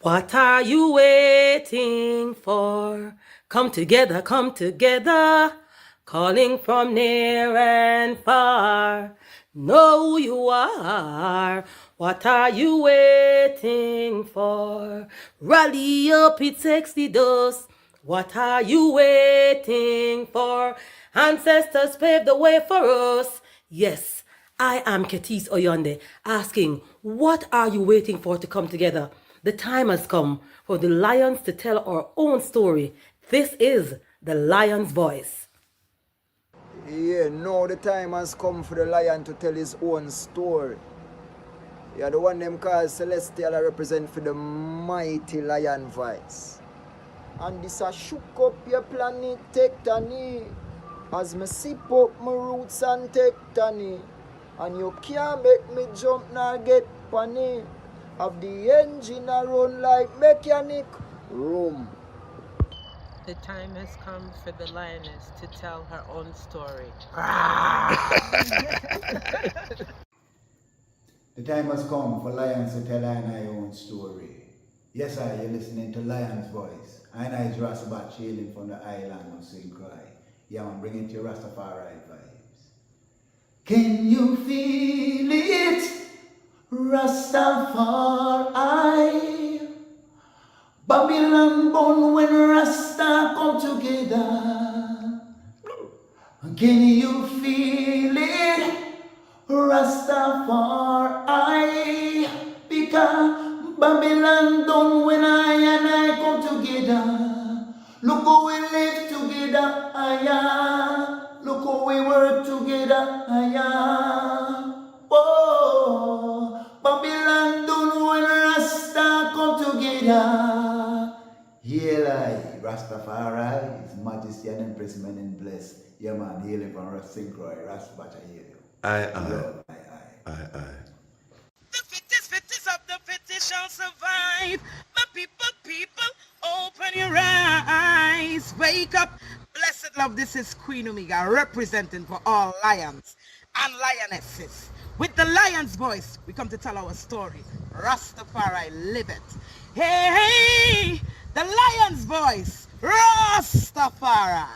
What are you waiting for? Come together, calling from near and far. Know who you are. What are you waiting for? Rally up, it's Exodus. What are you waiting for? Ancestors paved the way for us. Yes, I am Ketis Oyonde, asking, what are you waiting for to come together? The time has come for the lions to tell our own story. This is the lion's voice. Yeah, now the time has come for the lion to tell his own story. Yeah, the one them called Celestial represent for the mighty lion voice. And this a shook up your planet tectonic. As me sip up my roots and tectonic. And you can't make me jump nor get panic. Of the engine a run like mechanic room. The time has come for the lioness to tell her own story. The time has come for lions to tell our own story. Yes, you're listening to Lion's Voice. I is Ras Tafari hailing from the island of St. Croix. Yeah, I'm bringing to you Rastafari vibes. Can you feel it? Rastafari. Babylon born when Rasta come together. Can you feel it? Rastafari. Because Babylon done when I and I come together. Look how we live together, look how we work together, Whoa, Babylon done when Rasta come together. Haile, Rastafari, His Majesty and Empress men and blessed. Yeah man, hailing from St. Croix, Rastafari, hail. Aye. The fittest of the fittest shall survive. My people, open your eyes. Wake up. Blessed love, this is Queen Omega representing for all lions and lionesses. With the lion's voice, we come to tell our story. Rastafari, live it. Hey, the lion's voice. Rastafari.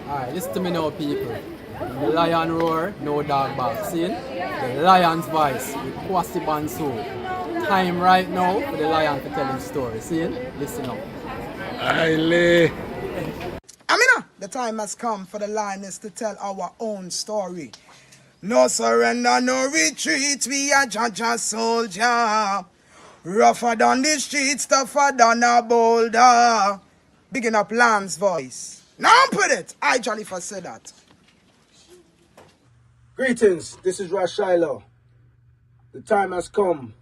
Alright, listen to me now, people. The lion roar, no dog bark. See? The lion's voice with Kwasi Bonsu. Time right now for the lion to tell his story. See? Listen up. Haile. Amina, the time has come for the lioness to tell our own story. No surrender, no retreat, we are Jaja soldier. Rougher than the streets, tougher than a boulder. Bigging up Lamb's voice. Now put it, I Johnny for said that. Greetings, this is Ras Tafari. The time has come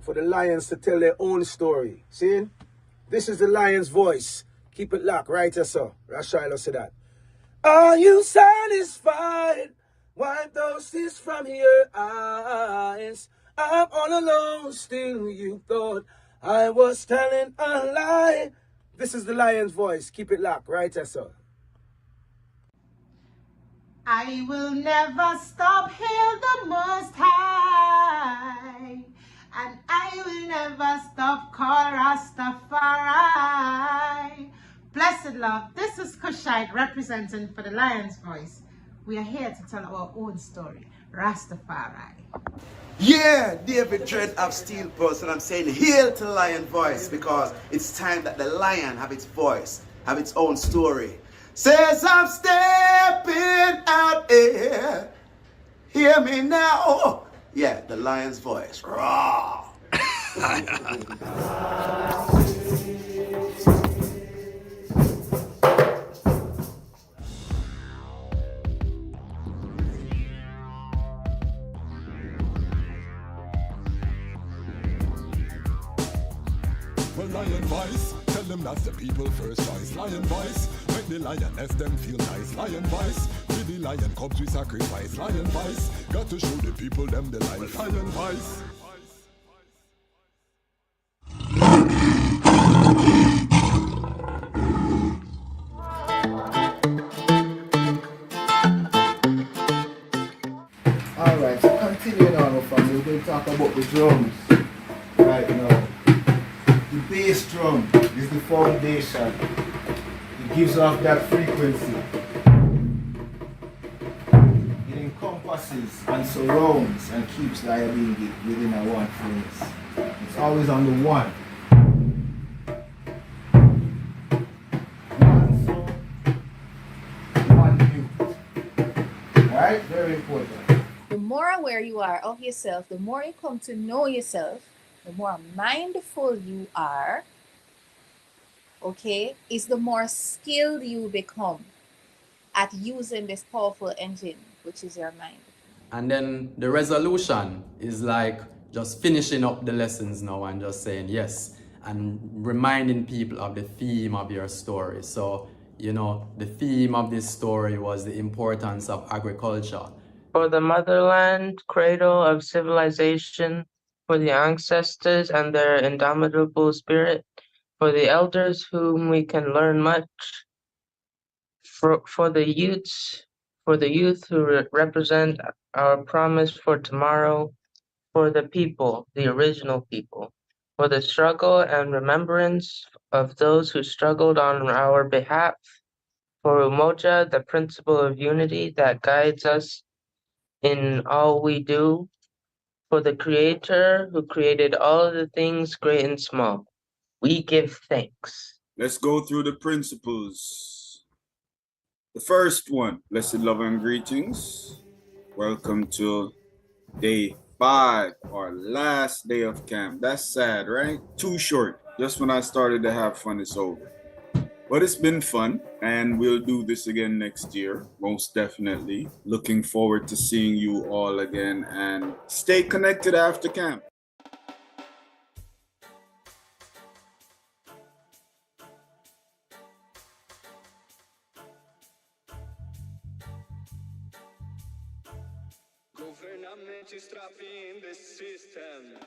for the lions to tell their own story. See? This is the lion's voice. Keep it locked, right here, sir. Ras Tafari said that. Are you satisfied? Wipe those tears from your eyes. I'm all alone, still you thought I was telling a lie. This is the lion's voice. Keep it locked, right here, sir. I will never stop, hail the Most High, and I will never stop, call Rastafari. Blessed love, this is Cushite representing for the Lion's Voice. We are here to tell our own story, Rastafari. Yeah, David Dread of Steel Pulse, and I'm saying hail to the lion voice because it's time that the lion have its voice, have its own story. Says I'm stepping out here. Hear me now. Yeah, the lion's voice. Raw. Well, lion voice, tell them that's the people first choice. Lion voice, make the lioness them feel nice. Lion voice, with the lion cubs we sacrifice. Lion voice, got to show the people them the life. Lion voice. Alright, so continuing on with us, we're going to talk about the drums right now. The bass drum is the foundation. It gives off that frequency. It encompasses and surrounds and keeps the idea within a one place. It's always on the one. One soul, one mute. Alright? Very important. The more aware you are of yourself, the more you come to know yourself, the more mindful you are, okay, is the more skilled you become at using this powerful engine, which is your mind. And then the resolution is like just finishing up the lessons now and just saying yes and reminding people of the theme of your story. So, you know, the theme of this story was the importance of agriculture. For the motherland, cradle of civilization, for the ancestors and their indomitable spirit, for the elders whom we can learn much, for the youth who represent our promise for tomorrow, for the people, the original people, for the struggle and remembrance of those who struggled on our behalf, for Umoja, the principle of unity that guides us in all we do, for the Creator who created all the things great and small. We give thanks. Let's go through the principles. The first one, blessed love and greetings. Welcome to day 5, our last day of camp. That's sad, right? Too short. Just when I started to have fun, it's over. But it's been fun, and we'll do this again next year, most definitely. Looking forward to seeing you all again, and stay connected after camp. Government trapping the system.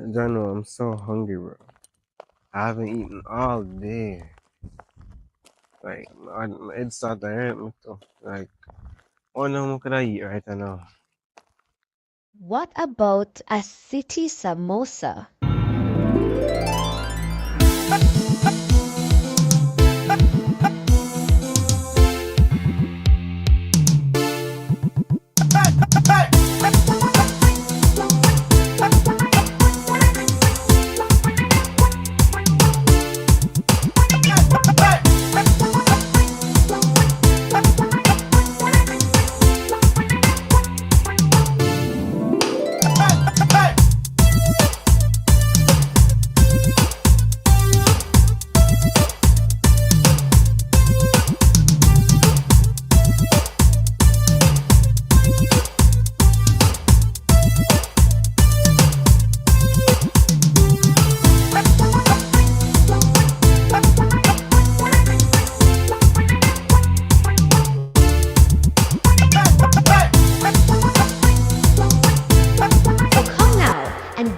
Jano, I'm so hungry, bro. I haven't eaten all day. Like, my head started to hurt me too. Like, what could I eat right now? What about a city samosa?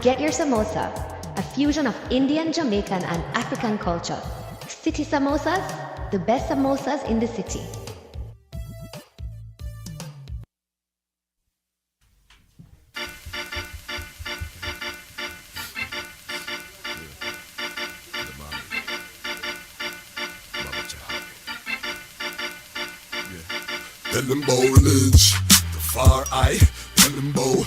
Get your samosa, a fusion of Indian, Jamaican, and African culture. City samosas, the best samosas in the city. Tell them bowledge, the far eye, tell them bow.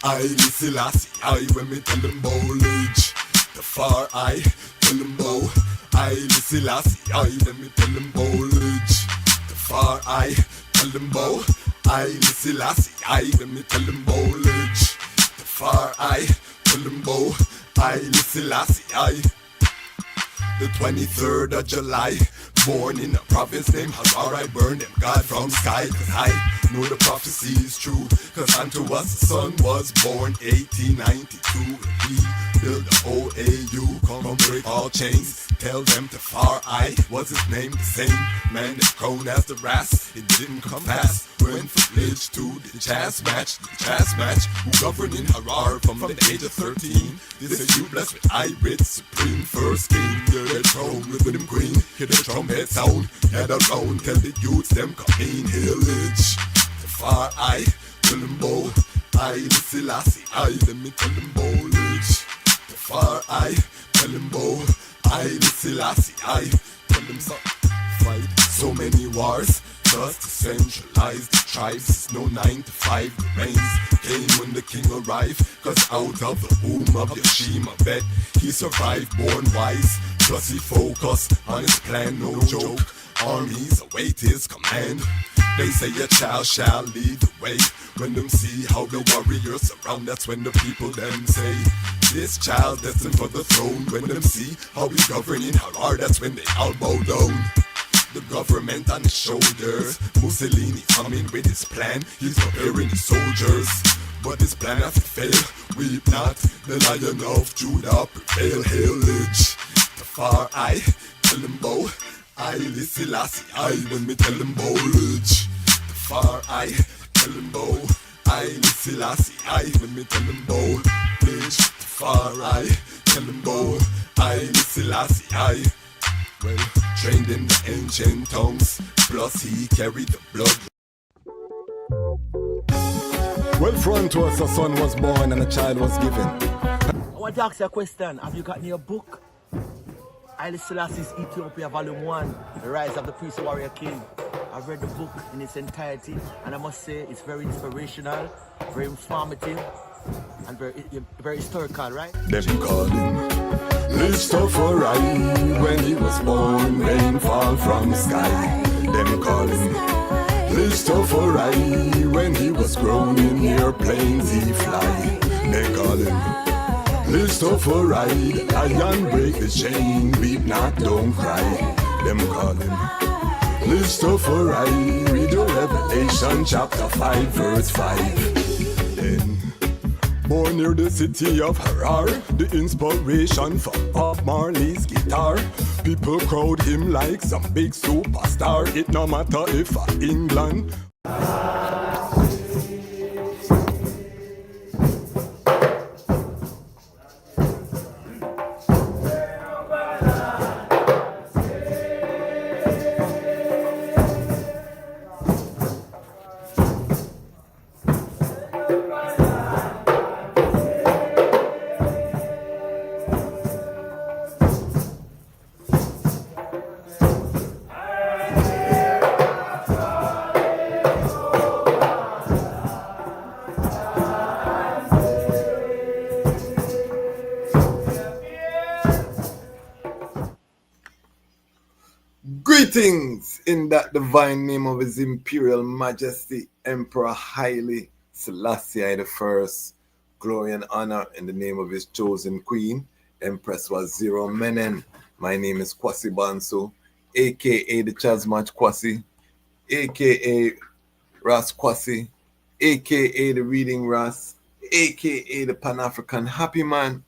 I Selassie, I when me tell them bowledge, the far eye, tell them bow. I Selassie, I when me tell them bowledge, the far eye, tell them bow. I Selassie, I when me tell them bowledge, the far eye, tell them bow. I Selassie, I. The 23rd of July, born in a province named Hazara, I burn them God from sky. Cause I know the prophecy is true, cause unto us the son was born 1892. And he built the OAU, come break all chains. Tell them to far I was his name the same. Man that grown as the Ras, it didn't come fast. Went from village to Dejazmatch, who governed in Harar from the age of 13. This is you blessed with Irit, supreme first king. Hear the throne with him queen, hear the trumpet sound. Gather round, tell the youths them come in village. The far I, tell them bow. I, the Selassie, I, let me tell them bowledge. The far I, tell them bow. I, the Selassie, I, tell them so. Fight so many wars, just to centralize the tribes. No 9 to 5 reigns came when the king arrived. Cause out of the womb of Yashima bet he survived, born wise. Plus he focused on his plan, no joke. Armies await his command. They say a child shall lead the way. When them see how the warriors surround, that's when the people them say, this child destined for the throne. When them see how we govern in Harar, that's when they all bow down. The government on his shoulders, Mussolini coming with his plan. He's preparing his soldiers, but his plan has to fail. Weep not, the Lion of Judah prevail. Hailage, the far I, tell him bow. I, the Selassie, I, when me tell him bowledge. The far I, tell him bow. I, the Selassie, I, when me tell him bowledge. The far I, tell him bow. I, the Selassie, I. Well, trained in the ancient tongues, plus he carried the blood. Well, front to us a son was born and a child was given. I want to ask you a question. Have you got your book? Haile Selassie's Ethiopia Volume 1, The Rise of the Priest Warrior King. I've read the book in its entirety, and I must say it's very inspirational, very informative, and very historical, right? Them call him Ras Tafari. When he was born, rain fall from the sky. Them call him Ras Tafari. When he was grown in airplanes he fly. They call him Ras Tafari. Lion break the chain, weep not, don't cry. Them call him Ras Tafari. Read the Revelation chapter 5 verse 5. Then born near the city of Harar, the inspiration for Bob Marley's guitar. People crowd him like some big superstar. It no matter if England. Greetings in that divine name of His Imperial Majesty Emperor Haile Selassie I. Glory and honor in the name of his chosen queen, Empress Waziri Menen. My name is Kwasi Bonsu, aka DejazmatchKwasi, aka Ras Kwasi, aka the Reading Ras, aka the Pan-African Happy Man,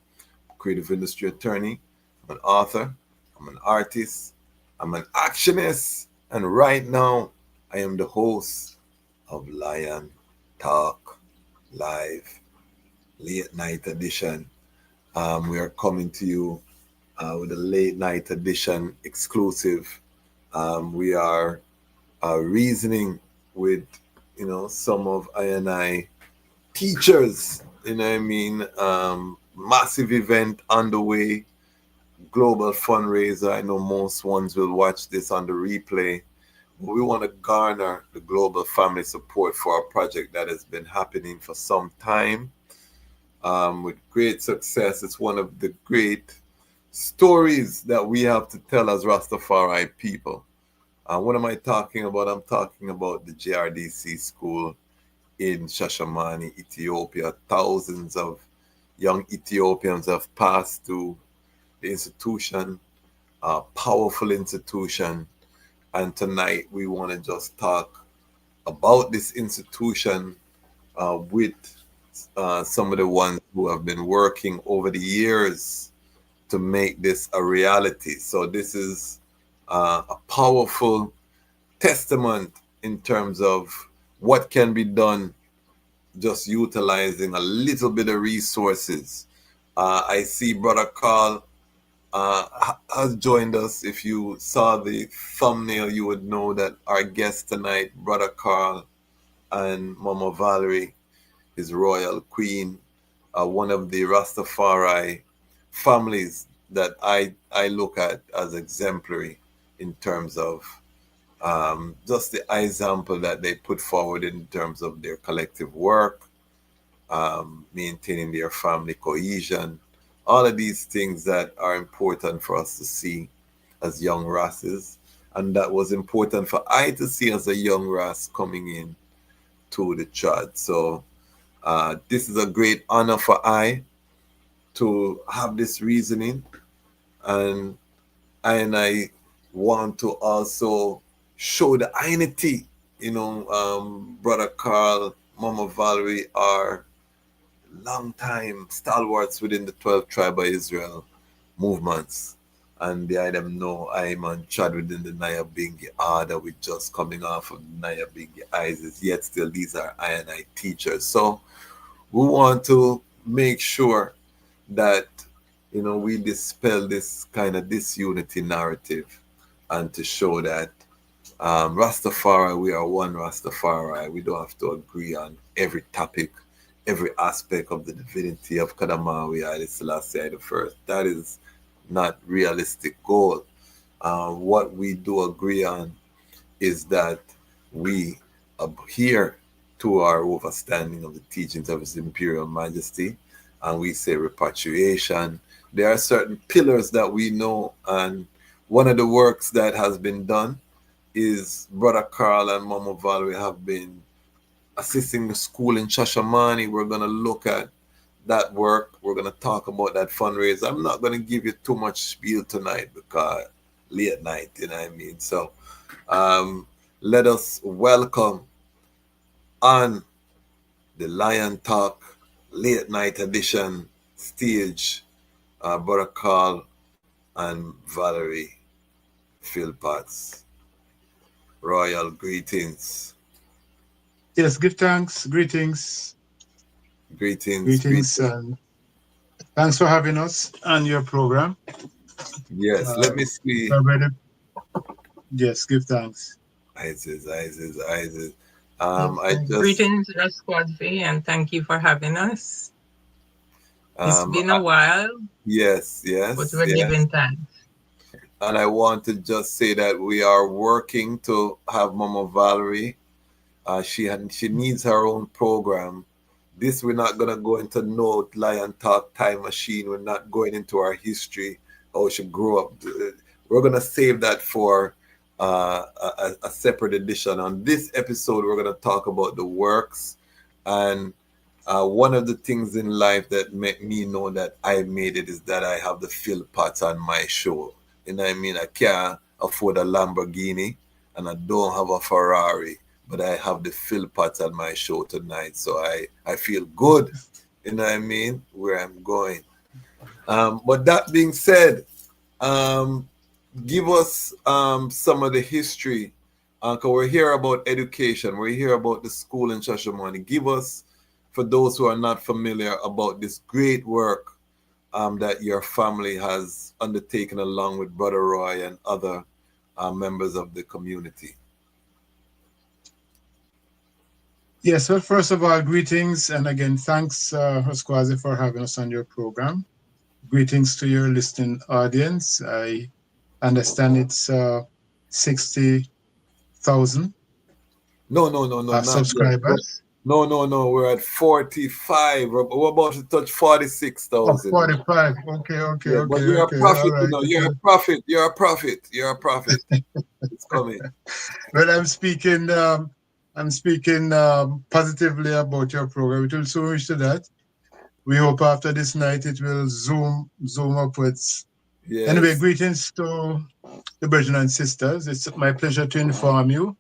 creative industry attorney. I'm an author, I'm an artist, I'm an actionist, and right now I am the host of Lion Talk Live Late Night Edition. We are coming to you with a late night edition exclusive. We are reasoning with, some of I teachers, massive event underway. Global fundraiser. I know most ones will watch this on the replay. But we want to garner the global family support for a project that has been happening for some time with great success. It's one of the great stories that we have to tell as Rastafari people. What am I talking about? I'm talking about the JRDC school in Shashamane, Ethiopia. Thousands of young Ethiopians have passed through the institution, a powerful institution, and tonight we want to just talk about this institution with some of the ones who have been working over the years to make this a reality. So this is a powerful testament in terms of what can be done just utilizing a little bit of resources. I see Brother Carl has joined us. If you saw the thumbnail, you would know that our guest tonight, Brother Carl and Mama Valerie, his royal queen, one of the Rastafari families that I look at as exemplary in terms of just the example that they put forward in terms of their collective work, maintaining their family cohesion, all of these things that are important for us to see as young Rasses. And that was important for I to see as a young Ras coming in to the church. So this is a great honor for I to have this reasoning. And I want to also show the unity. You know, Brother Carl, Mama Valerie are long-time stalwarts within the 12 Tribe of Israel movements. And the item know I'm on Chad within the Nyabingi order, with just coming off of Nyabingi Isis, yet still these are I and I teachers. So we want to make sure that, you know, we dispel this kind of disunity narrative and to show that Rastafari, we are one Rastafari. We don't have to agree on every topic, every aspect of the divinity of Kadamawi, Haile Selassie the first. That is not realistic goal. What we do agree on is that we adhere to our overstanding of the teachings of His Imperial Majesty, and we say repatriation. There are certain pillars that we know, and one of the works that has been done is Brother Carl and Mama Valerie have been assisting the school in Shashamane. We're going to look at that work. We're going to talk about that fundraiser. I'm not going to give you too much spiel tonight because late night, you know what I mean? So let us welcome on the Lion Talk late night edition stage, Brother Carl and Valerie Philpotts. Royal greetings. Yes, give thanks, greetings. Greetings. And thanks for having us on your program. Yes, let me see. Yes, give thanks. Isis. Greetings, Ras Tafari, and thank you for having us. It's been a while. Yes. But we're giving thanks. And I want to just say that we are working to have Mama Valerie. She needs her own program. This we're not gonna go into no Lion Talk time machine. We're not going into our history, how she grew up. We're gonna save that for a separate edition. On this episode, we're gonna talk about the works, and one of the things in life that made me know that I made it is that I have the Philpotts on my show. You know what I mean? I can't afford a Lamborghini and I don't have a Ferrari, but I have the Philpotts on my show tonight. So I feel good, you know what I mean, where I'm going. But that being said, give us some of the history. Because we're here about education. We're here about the school in Shashamane. Give us, for those who are not familiar, about this great work that your family has undertaken along with Brother Roy and other members of the community. Yes, well, first of all, greetings, and again, thanks, Kwasi, for having us on your program. Greetings to your listening audience. I understand it's 60,000. No, subscribers. No, we're at 45. We're about to touch 46,000. 45. Okay. But you're a prophet, right. You know. You're a prophet. It's coming. Well, I'm speaking positively about your program. It will soon reach to that. We hope after this night it will zoom upwards. Yes. Anyway, greetings to the brethren and sisters. It's my pleasure to inform you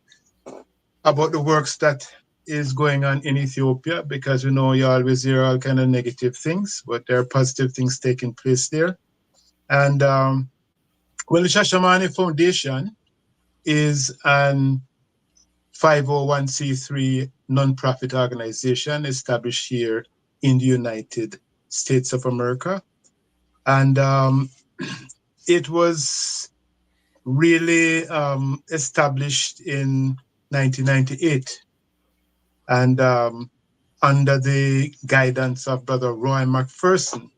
about the works that is going on in Ethiopia, because you know you always hear all kind of negative things, but there are positive things taking place there. And well, the Shashamane Foundation is an 501c3 nonprofit organization established here in the United States of America. And it was really established in 1998. And under the guidance of Brother Roy McPherson,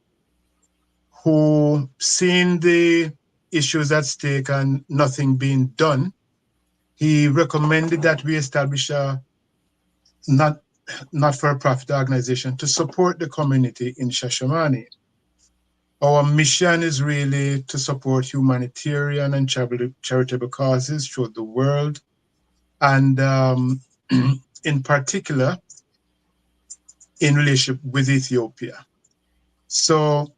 who, seeing the issues at stake and nothing being done, he recommended that we establish a not-for-profit organization to support the community in Shashamane. Our mission is really to support humanitarian and charitable causes throughout the world, and in particular, in relationship with Ethiopia. So,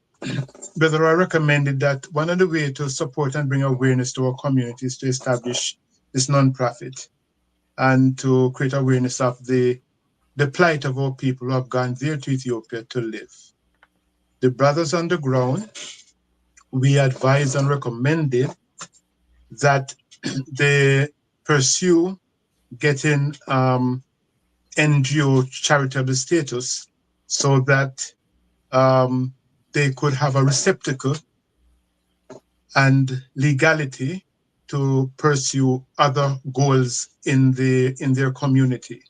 Brother, I recommended that one of the ways to support and bring awareness to our community is to establish this nonprofit and to create awareness of the plight of our people who have gone there to Ethiopia to live. The brothers on the ground, we advise and recommended that they pursue getting NGO charitable status so that they could have a receptacle and legality to pursue other goals in their community.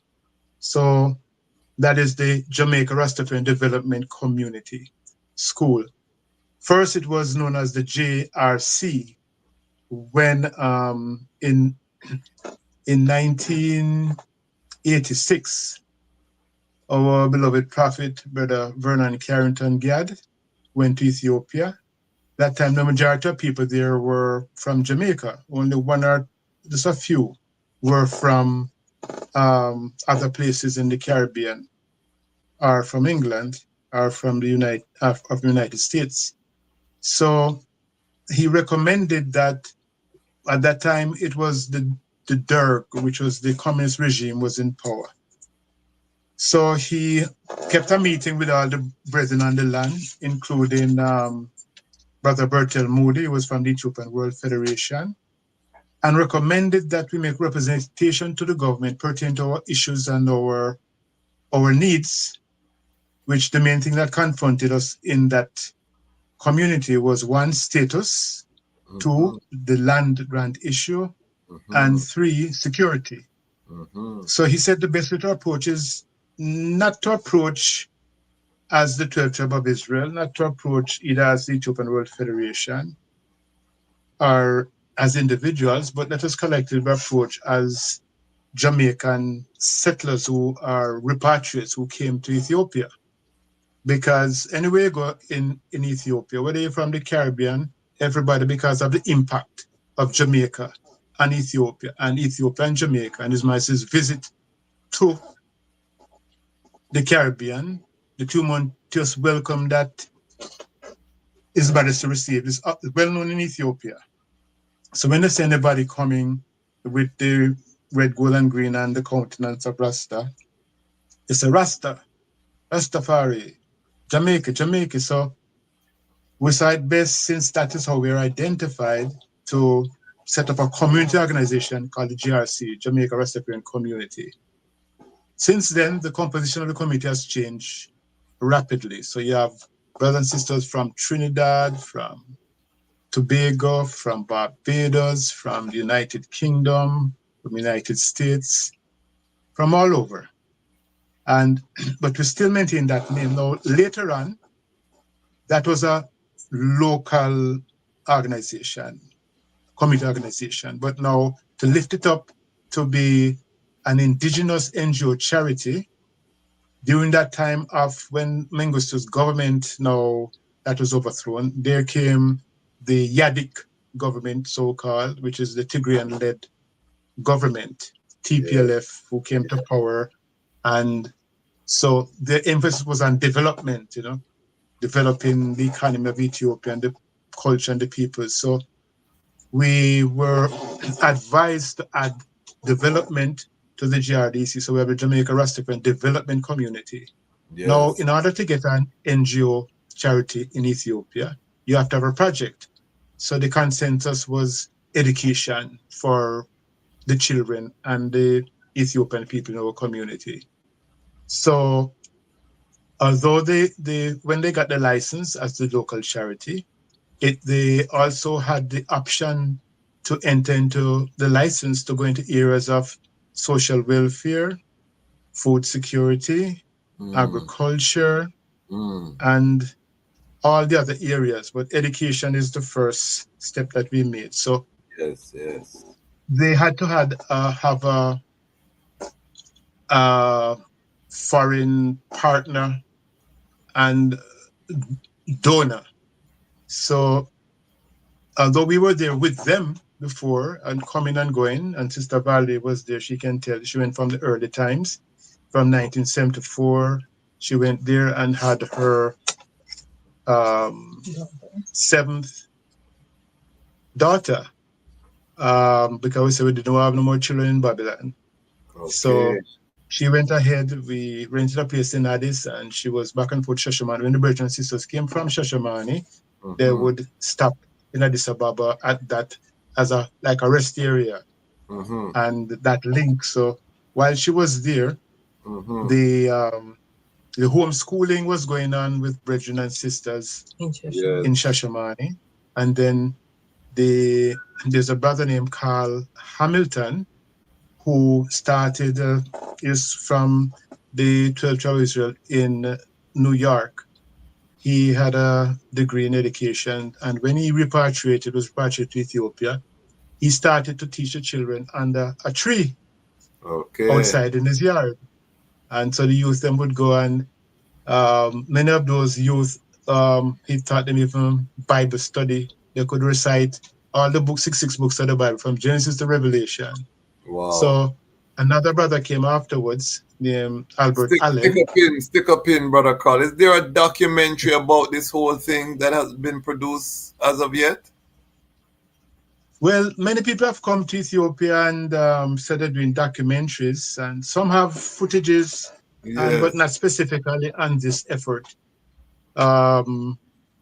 So that is the Jamaica Rastafarian Development Community School. First, it was known as the JRC when in 1986, our beloved prophet, Brother Vernon Carrington Gadd, went to Ethiopia. That time, the majority of people there were from Jamaica. Only one or just a few were from other places in the Caribbean, or from England, or from the United States. So he recommended that at that time it was the Derg, which was the communist regime, was in power. So he kept a meeting with all the brethren on the land, including Brother Bertel Moody, who was from the Ethiopian World Federation, and recommended that we make representation to the government pertaining to our issues and our needs, which the main thing that confronted us in that community was, one, status, two, the land grant issue, and three, security. So he said the best way to approach is not to approach as the 12th tribe of Israel, not to approach either as the Ethiopian World Federation or as individuals, but let us collectively approach as Jamaican settlers who are repatriates who came to Ethiopia. Because anywhere you go in Ethiopia, whether you're from the Caribbean, everybody, because of the impact of Jamaica and Ethiopia and Jamaica and His Majesty's visit to the Caribbean, the 2 months welcome that His Majesty received is well known in Ethiopia. So when they see anybody coming with the red, gold, and green and the countenance of Rasta, it's a Rasta, Ras Tafari, Jamaica. So we saw it best, since that is how we are identified, to set up a community organization called the GRC, Jamaica Rastafarian Community. Since then, the composition of the committee has changed rapidly. So you have brothers and sisters from Trinidad, from Tobago, from Barbados, from the United Kingdom, from the United States, from all over. But we still maintain that name. Now, later on, that was a local organization, community organization. But now, to lift it up to be an indigenous NGO charity, during that time of when Mengistu's government, now that was overthrown, there came the Yadik government, so-called, which is the Tigrayan-led government, TPLF, who came to power. And so the emphasis was on development, developing the economy of Ethiopia and the culture and the people. So we were advised to add development to the GRDC. So we have the Jamaica Rastafarian Development Community. Now, Yes. in order to get an NGO charity in Ethiopia, you have to have a project. So the consensus was education for the children and the Ethiopian people in our community. So although when they got the license as the local charity, they also had the option to enter into the license to go into areas of social welfare, food security, agriculture, and all the other areas. But education is the first step that we made. So yes. they had to have a foreign partner and donor. So although we were there with them before and coming and going, and Sister Valerie was there, she can tell, she went from the early times, from 1974. She went there and had her seventh daughter, because we said we didn't have no more children in Babylon. Okay. So she went ahead, we rented a place in Addis, and she was back and forth Shashamane. When the brothers and sisters came from Shashamane, they would stop in Addis Ababa at that as a rest area, and that link. So while she was there, the homeschooling was going on with brethren and sisters in Shashamane, and then there's a brother named Carl Hamilton who started is from the 12th tribe of Israel in New York. He had a degree in education, and when he was repatriated to Ethiopia, he started to teach the children under a tree outside in his yard. And so the youth then would go, and many of those youth, he taught them even Bible study. They could recite all the books, 66 books of the Bible, from Genesis to Revelation. Wow. So another brother came afterwards named Albert Allen. Stick a pin, Brother Carl. Is there a documentary about this whole thing that has been produced as of yet? Well, many people have come to Ethiopia and started doing documentaries, and some have footages, but not specifically on this effort.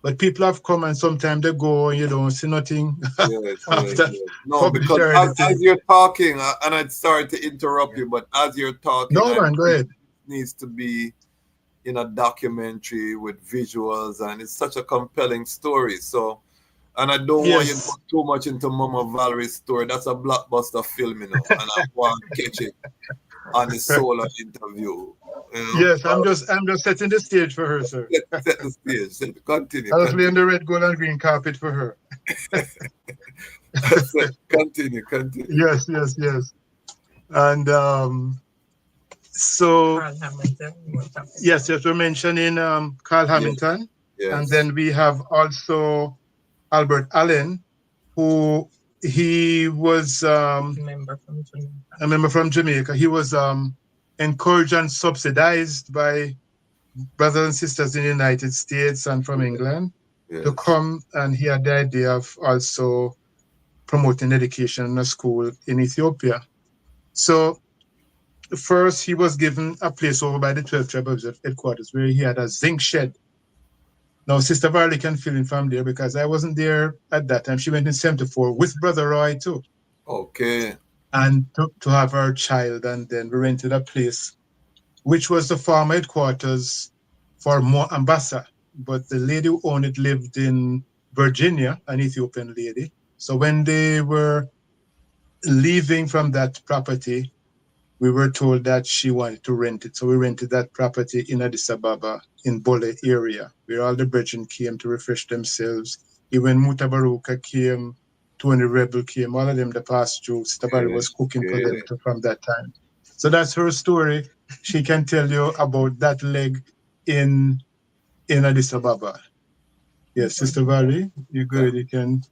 But people have come, and sometimes they go and you don't see nothing. No, because as you're talking, and I'm sorry to interrupt you, but as you're talking, no, man, go ahead. It needs to be in a documentary with visuals, and it's such a compelling story. So, and I don't want you to go too much into Mama Valerie's story. That's a blockbuster film, and I want to catch it on the solo interview. Yes, I'm just setting the stage for her, sir. Set the stage. Continue. I'll play on the red, gold, and green carpet for her. Continue. Yes. And so yes, we're mentioning Carl Hamilton, and then we have also Albert Allen, who he was a member from Jamaica. He was encouraged and subsidized by brothers and sisters in the United States and from England to come, and he had the idea of also promoting education in a school in Ethiopia. So first he was given a place over by the 12th tribe of Israel headquarters where he had a zinc shed. Now, Sister Varley can fill in from there because I wasn't there at that time. She went in 74 with Brother Roy too. Okay. And to have her child, and then we rented a place, which was the former headquarters for Moambasa. But the lady who owned it lived in Virginia, an Ethiopian lady. So when they were leaving from that property, we were told that she wanted to rent it. So we rented that property in Addis Ababa, in Bole area, where all the brethren came to refresh themselves. Even Mutabaruka came, Tony Rebel came, all of them that passed through. Stabari was cooking for them from that time. So that's her story. She can tell you about that leg in Addis Ababa. Yes, Sister Valerie, you good, you can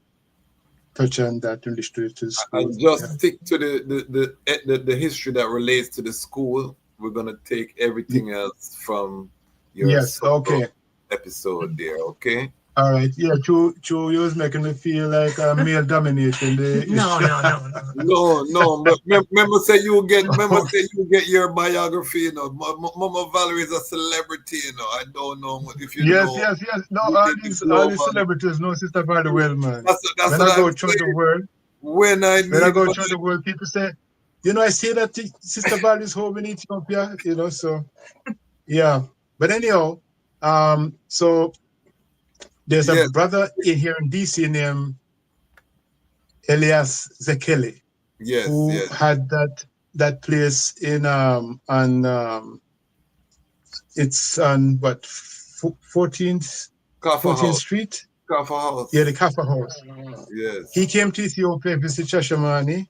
touch on that in relation to the school. And just stick to the history that relates to the school. We're gonna take everything else from your episode there, okay? All right, yeah, Chu you was making me feel like male dominating the No, issue. No, but remember say you get your biography, you know. Mama Valerie is a celebrity, you know. I don't know if you Yes, know. yes, yes. No, You all get the these global. celebrities know Sister Valley well, man. That's When what I go I'm through the saying. world, When I when I need go money, through the world, people say, you know, I see that Sister Valley is home in Ethiopia, you know, so yeah. But anyhow, so there's a yes, brother in here in DC named Elias Zekele who yes. had that place in on it's on what 14th Kaffa 14th House, Street. Kaffa Yeah, the House. Kaffa House. He Yes, came to Ethiopia, visit Shashamane,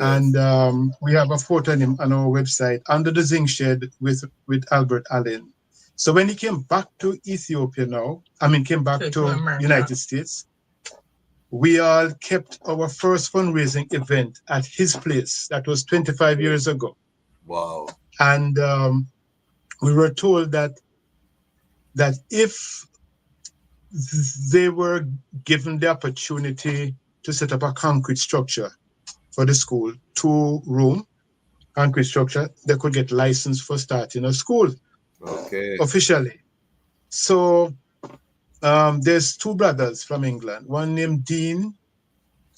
and yes. we have a photo of him on our website under the zinc shed with Albert Allen. So when he came back to Ethiopia came back To to America. United States, we all kept our first fundraising event at his place. That was 25 years ago. Wow. And we were told that if they were given the opportunity to set up a concrete structure for the school, 2-room concrete structure, they could get license for starting a school Okay. officially. So there's 2 brothers from England, one named Dan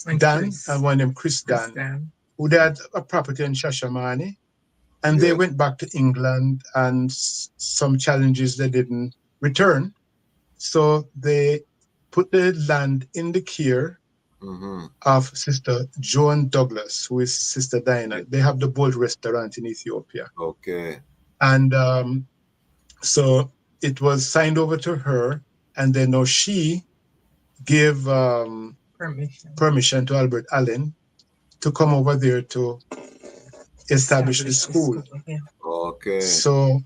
and one named Chris Dan, who had a property in Shashamane, and they went back to England, and some challenges they didn't return. So they put the land in the care of Sister Joan Douglas, who is Sister Diana. They have the Bold restaurant in Ethiopia. Okay. And so it was signed over to her, and then now she gave permission to Albert Allen to come over there to establish the school. Okay. So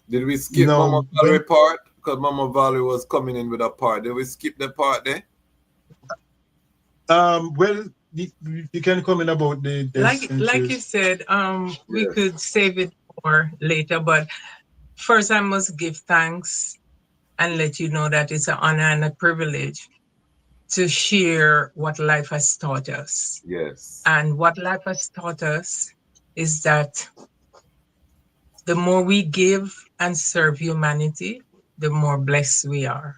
did we skip Mama Valerie part? Because Mama Valerie was coming in with a part. Did we skip the part there? Well, you can comment about the like you said, we could save it for later, but first I must give thanks and let you know that it's an honor and a privilege to share what life has taught us. Yes. And what life has taught us is that the more we give and serve humanity, the more blessed we are.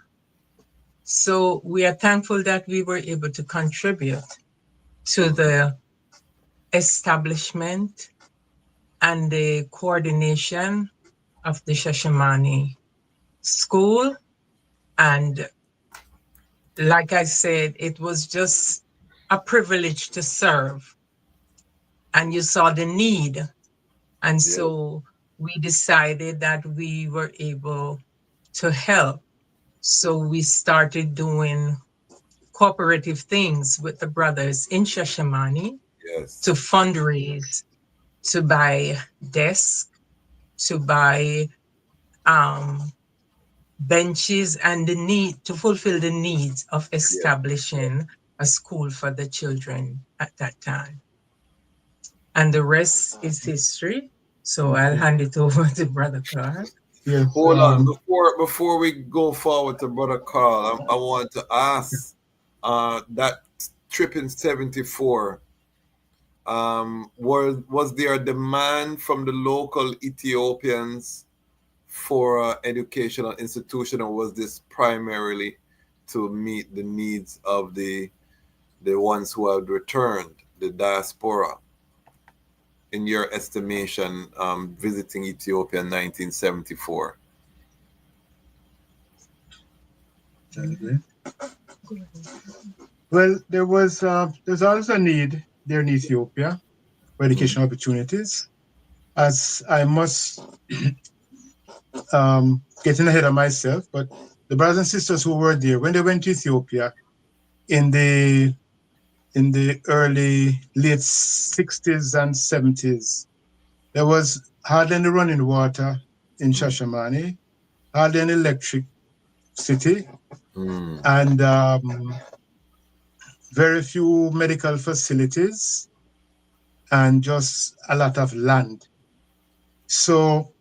So we are thankful that we were able to contribute to the establishment and the coordination of the Shashamane school. And like I said, it was just a privilege to serve. And you saw the need. And so we decided that we were able to help. So we started doing cooperative things with the brothers in Shashamane to fundraise, to buy desks, to buy benches, and the need to fulfill the needs of establishing a school for the children at that time. And the rest is history. So I'll hand it over to Brother Clark. Yes, Hold on. Before we go forward to Brother Carl, I want to ask that trip in 74, was there a demand from the local Ethiopians for an educational institution, or was this primarily to meet the needs of the ones who had returned, the diaspora? In your estimation, visiting Ethiopia in 1974? Well, there's also a need there in Ethiopia for educational opportunities. As I must getting ahead of myself, but the brothers and sisters who were there when they went to Ethiopia in the late 60s and 70s, there was hardly any running water in Shashamane, hardly any electricity, and very few medical facilities, and just a lot of land. So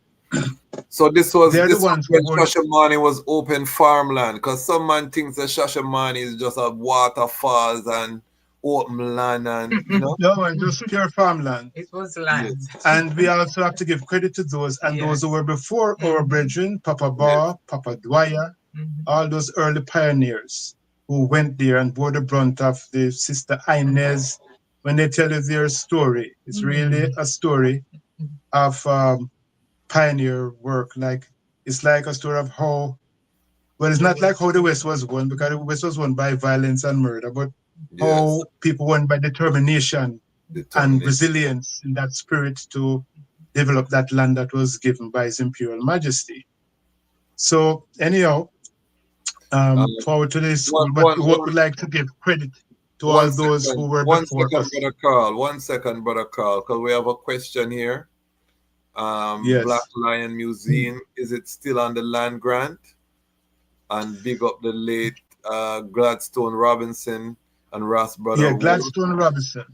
So this was They're the this was ones who when would. Shashamane was open farmland, because some man thinks that Shashamane is just a waterfalls and open land, and you know. No, and just pure farmland. It was land. And we also have to give credit to those and those who were before our brethren, Papa Bar, Papa Dwyer, all those early pioneers who went there and bore the brunt of the Sister Inez. When they tell you their story, it's really a story of pioneer work. Like it's like a story of how, well, it's not like how the West was won, because the West was won by violence and murder, but how people won by determination and resilience in that spirit to develop that land that was given by His Imperial Majesty. So anyhow, forward to the school, but we would like to give credit to all those who were before us. Brother Carl. 1 second, Brother Carl, because we have a question here. Yes. Black Lion Museum, is it still on the land grant? And big up the late Gladstone Robinson and Ras brother. Yeah, Gladstone Robinson.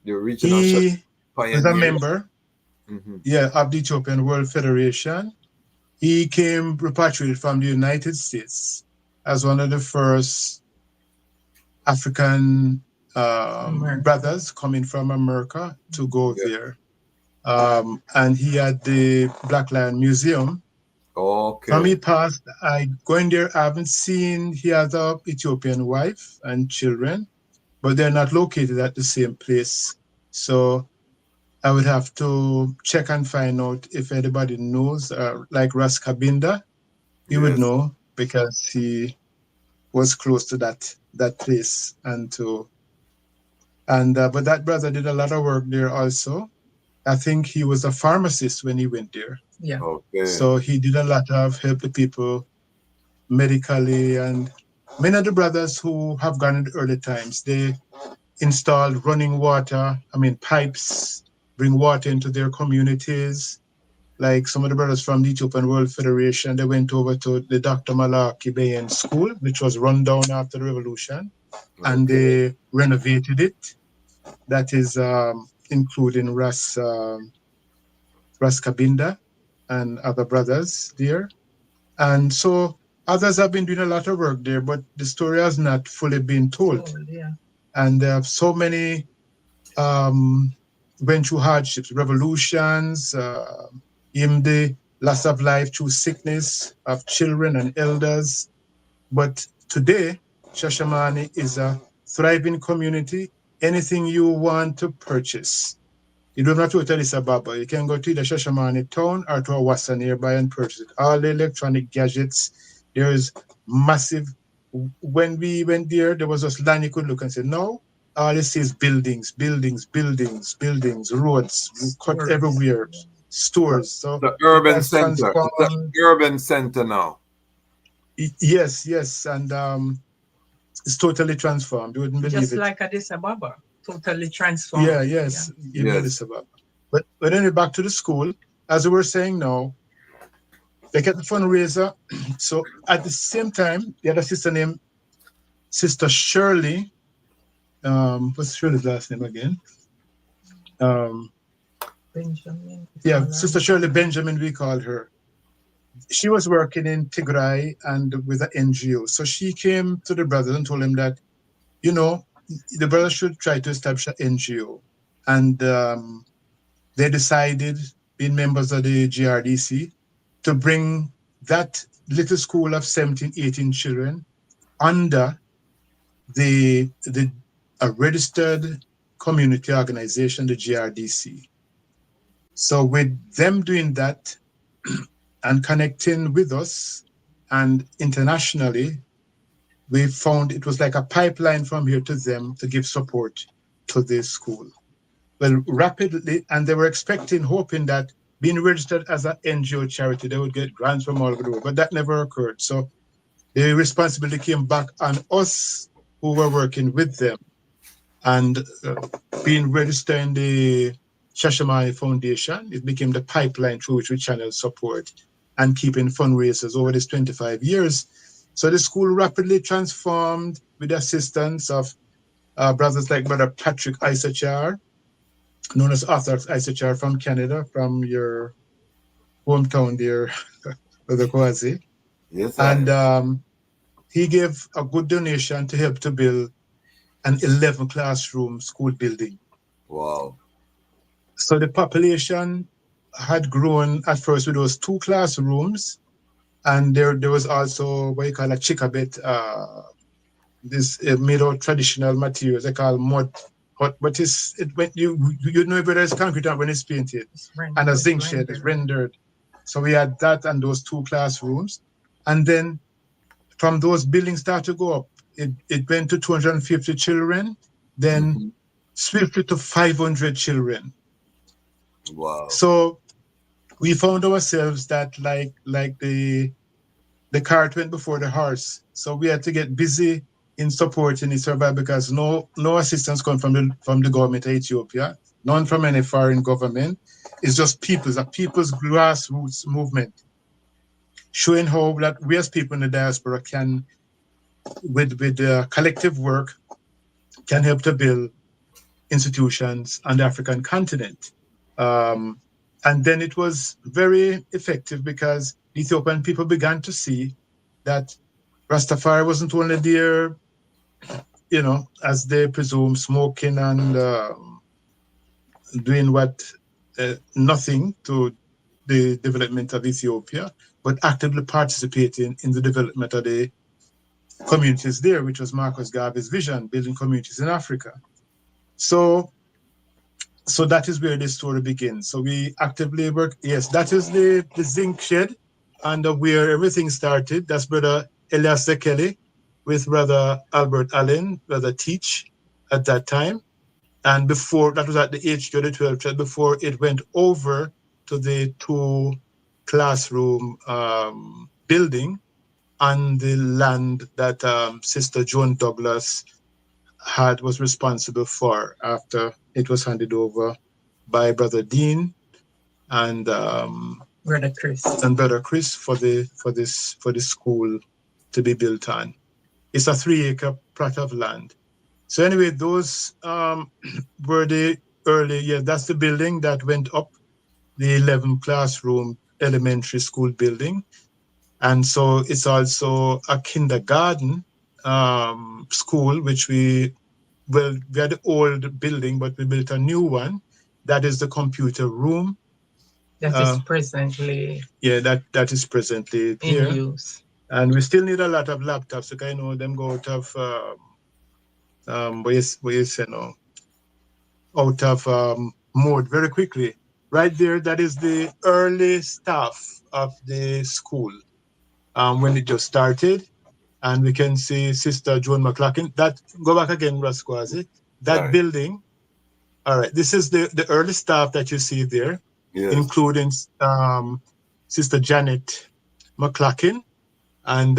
The original He pioneer. was a member, of the Ethiopian World Federation. He came repatriated from the United States as one of the first African brothers coming from America to go there. And he had the Black Lion Museum. Okay. From he passed, I going there, I haven't seen, he has a Ethiopian wife and children, but they're not located at the same place. So I would have to check and find out if anybody knows, like Ras Kabinda, he would know, because he was close to that place. But that brother did a lot of work there also. I think he was a pharmacist when he went there. Yeah. Okay. So he did a lot of help the people medically, and many of the brothers who have gone in the early times, they installed running water, pipes, bring water into their communities. Like some of the brothers from the Ethiopian World Federation, they went over to the Dr. Malaki Bayan School, which was run down after the revolution, and they renovated it. That is including Ras Kabinda and other brothers there. And so others have been doing a lot of work there, but the story has not fully been told. And there are so many went through hardships, revolutions, even the loss of life through sickness of children and elders. But today, Shashamane is a thriving community. Anything you want to purchase, you don't have to go to Addis Ababa. You can go to the Shashamane town or to a Wassa nearby and purchase it. All the electronic gadgets, there is massive. When we went there was just land you could look and say, no, all you see is buildings, roads, cut everywhere, stores. So the urban that's center. transformed. It's the urban center now. Yes, and it's totally transformed. You wouldn't believe Just it. like Addis Ababa, totally transformed. Even Addis Ababa. But anyway, back to the school. As we were saying now, they get the fundraiser. So at the same time, the other sister named Sister Shirley. What's Shirley's last name again? Benjamin. Yeah, Sister Shirley Benjamin, we called her. She was working in Tigray and with an NGO. So she came to the brothers and told them that, the brothers should try to establish an NGO. And they decided, being members of the GRDC, to bring that little school of 17, 18 children under a registered community organization, the GRDC. So with them doing that and connecting with us and internationally, we found it was like a pipeline from here to them to give support to this school. Well, rapidly, and they were hoping that being registered as an NGO charity, they would get grants from all over the world, but that never occurred. So the responsibility came back on us who were working with them and being registered in the Shashamane Foundation. It became the pipeline through which we channel support and keeping fundraisers over these 25 years. So the school rapidly transformed with the assistance of brothers like Brother Patrick Isachar, known as Arthur Isachar from Canada, from your hometown there, Brother Kwasi. Yes, And he gave a good donation to help to build an 11 classroom school building. Wow. So the population had grown at first with those 2 classrooms, and there was also what you call a chickabit, this made out traditional materials they call mud hut, but when you know whether it's concrete or when it's painted, and a zinc shed is rendered. So we had that and those 2 classrooms, and then from those buildings start to go up. It went to 250 children, then swiftly to 500 children. Wow. So we found ourselves that like the cart went before the horse. So we had to get busy in supporting the survival because no assistance come from the government of Ethiopia, none from any foreign government. It's just a people's grassroots movement, showing how that we as people in the diaspora can, with collective work, can help to build institutions on the African continent. And then it was very effective because the Ethiopian people began to see that Rastafari wasn't only there, as they presume, smoking and doing nothing to the development of Ethiopia, but actively participating in the development of the communities there, which was Marcus Garvey's vision, building communities in Africa. So that is where this story begins. So we actively work. Yes, that is the zinc shed, and where everything started. That's Brother Elias Sekeli with Brother Albert Allen, Brother Teach at that time. And before, that was at the HQ, the 12 shed, before it went over to the 2 classroom building on the land that Sister Joan Douglas was responsible for after it was handed over by Brother Dean and Brother Chris for the school to be built on. It's a 3-acre plot of land. So anyway, those were the early, that's the building that went up, the 11 classroom elementary school building. And so it's also a kindergarten school, which we had the old building, but we built a new one. That is the computer room. That is presently that is presently in use. And we still need a lot of laptops, because I know them go out of out of mode very quickly. Right there, that is the early staff of the school when it just started. And we can see Sister Joan McLaughlin. Go back again, Ras Kwasi. That building. All right, this is the early staff that you see there, including Sister Janet McLaughlin and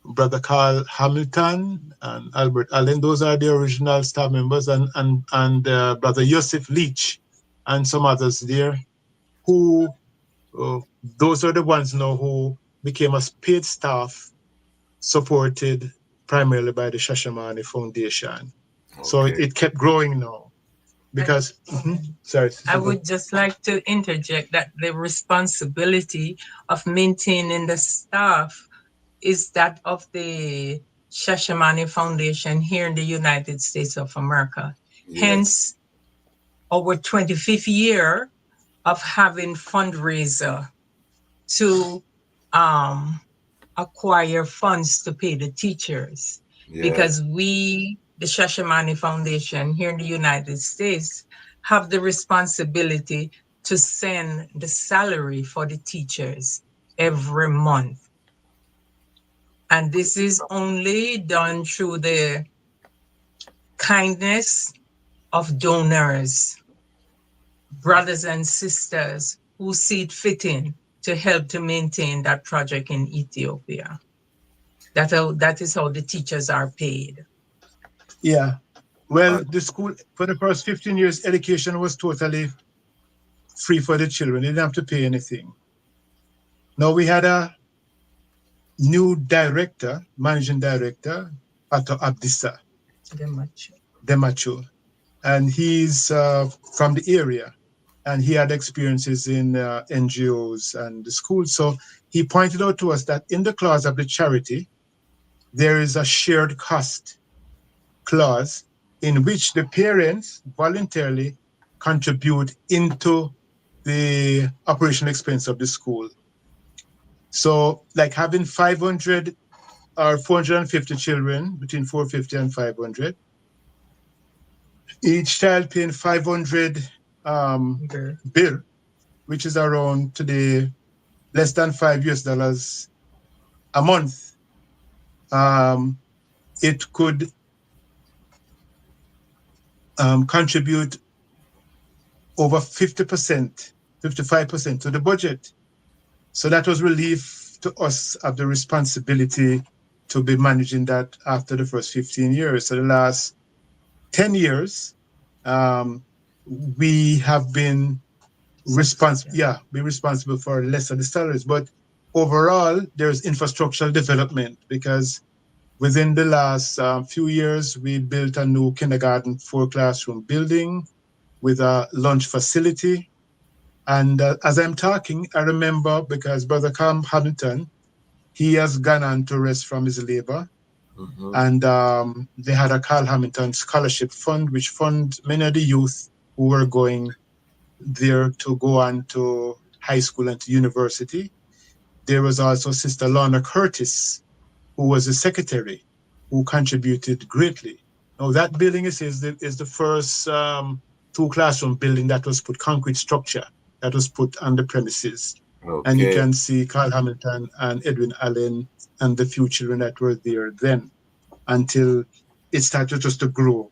Brother Carl Hamilton and Albert Allen. Those are the original staff members, and Brother Joseph Leach and some others there, who those are the ones now who became a paid staff, supported primarily by the Shashamane Foundation. Okay. So it kept growing now. Because, sorry. I would just like to interject that the responsibility of maintaining the staff is that of the Shashamane Foundation here in the United States of America. Yes. Hence, our 25th year of having fundraiser to acquire funds to pay the teachers. Yeah. Because we, the Shashamane Foundation here in the United States, have the responsibility to send the salary for the teachers every month. And this is only done through the kindness of donors, brothers and sisters who see it fitting to help to maintain that project in Ethiopia. That is how the teachers are paid. Yeah. Well, the school, for the first 15 years, education was totally free for the children. They didn't have to pay anything. Now we had a new director, managing director, Ato Abdissa Demacho. And he's from the area. and he had experiences in NGOs and the schools. So he pointed out to us that in the clause of the charity, there is a shared cost clause in which the parents voluntarily contribute into the operational expense of the school. So like having 500 or 450 children, between 450 and 500, each child paying 500 bill, which is around today less than $5 a month. It could contribute over 50%, 55% to the budget. So that was relief to us of the responsibility to be managing that after the first 15 years. So the last 10 years, we have been responsible for less of the salaries. But overall, there's infrastructural development because within the last few years, we built a new kindergarten 4-classroom building with a lunch facility. And as I'm talking, I remember because Brother Carl Hamilton, he has gone on to rest from his labor. Mm-hmm. And they had a Carl Hamilton Scholarship Fund, which funds many of the youth who were going there to go on to high school and to university. There was also Sister Lorna Curtis, who was the secretary, who contributed greatly. Now that building is the first 2-classroom building that was put concrete structure that was put on the premises. Okay. And you can see Carl Hamilton and Edwin Allen and the few children that were there then until it started just to grow.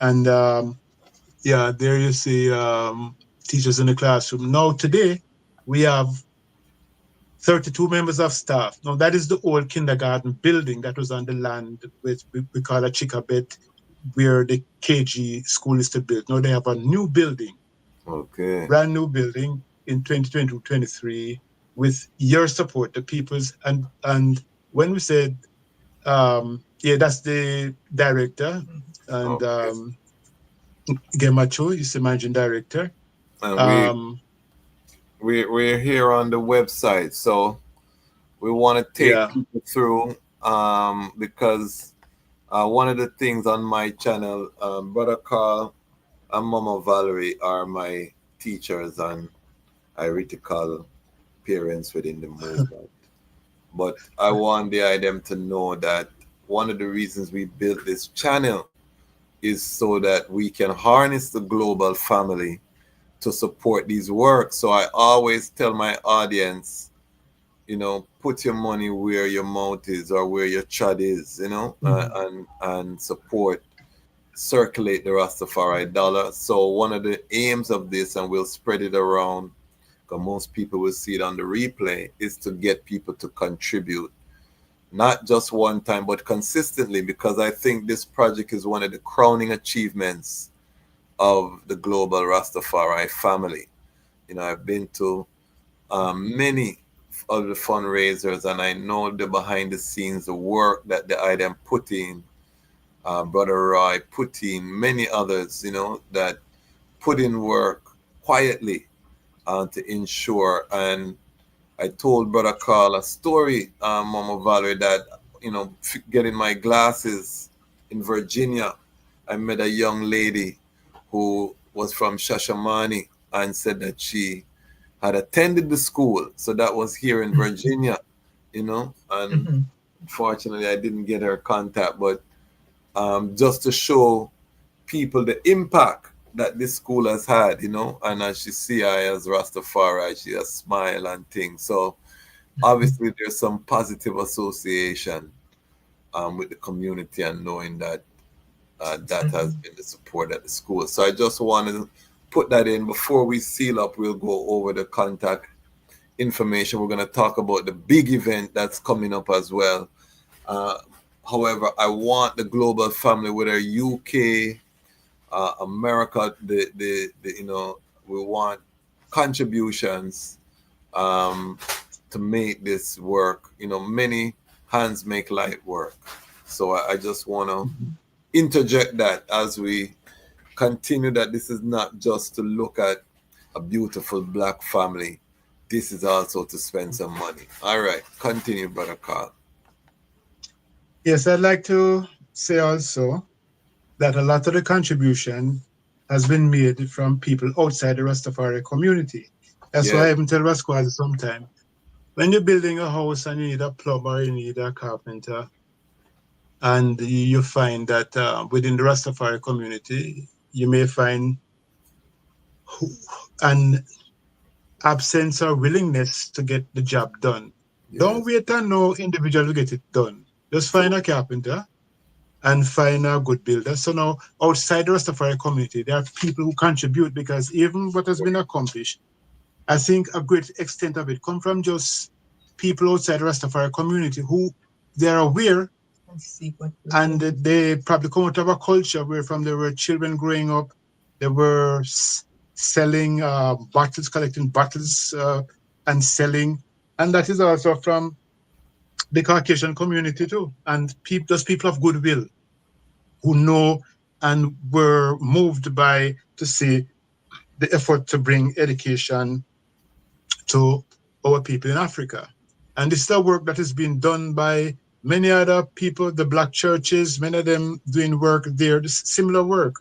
And there you see teachers in the classroom. Now today we have 32 members of staff. Now that is the old kindergarten building that was on the land which we call a Chickabet, where the KG school is to build. Now they have a new building, brand new building in 2022-23 with your support, the people's. And when we said, that's the director, and Gemacho is the managing director. And we're here on the website, so we want to take people through because one of the things on my channel, Brother Carl and Mama Valerie are my teachers and heretical parents within the movement. But I want them to know that one of the reasons we built this channel is so that we can harness the global family to support these works. So I always tell my audience, put your money where your mouth is or where your chad is, and support, circulate the Rastafari dollar. So one of the aims of this, and we'll spread it around because most people will see it on the replay, is to get people to contribute, not just one time, but consistently, because I think this project is one of the crowning achievements of the global Rastafari family. I've been to many of the fundraisers, and I know the behind the scenes, the work that the item put in, Brother Roy put in, many others, that put in work quietly to ensure. And I told Brother Carl a story, Mama Valerie, that, getting my glasses in Virginia, I met a young lady who was from Shashamane and said that she had attended the school. So that was here in Virginia, and unfortunately I didn't get her contact, but just to show people the impact that this school has had, and as she see I as Rastafari, she has smile and things. So obviously there's some positive association with the community and knowing that that has been the support at the school. So I just wanted to put that in. Before we seal up, we'll go over the contact information. We're going to talk about the big event that's coming up as well. However, I want the global family, whether UK, America, we want contributions to make this work. Many hands make light work. So I just want to interject that as we continue that this is not just to look at a beautiful black family. This is also to spend some money. All right, continue, Brother Carl. Yes, I'd like to say also that a lot of the contribution has been made from people outside the Rastafari community. That's why I even tell Rasquazi sometimes, when you're building a house and you need a plumber, you need a carpenter, and you find that within the Rastafari community, you may find an absence or willingness to get the job done. Don't wait on no individual to get it done. Just find a carpenter and find a good builder. So now, outside the Rastafari community, there are people who contribute, because even what has been accomplished, I think a great extent of it come from just people outside the Rastafari community who they are aware, and they probably come out of a culture where from they were children growing up, they were selling bottles, collecting bottles and selling. And that is also from the Caucasian community too. And those people of goodwill who know and were moved by to see the effort to bring education to our people in Africa. And this is a work that is being done by many other people, the black churches, many of them doing work there, similar work.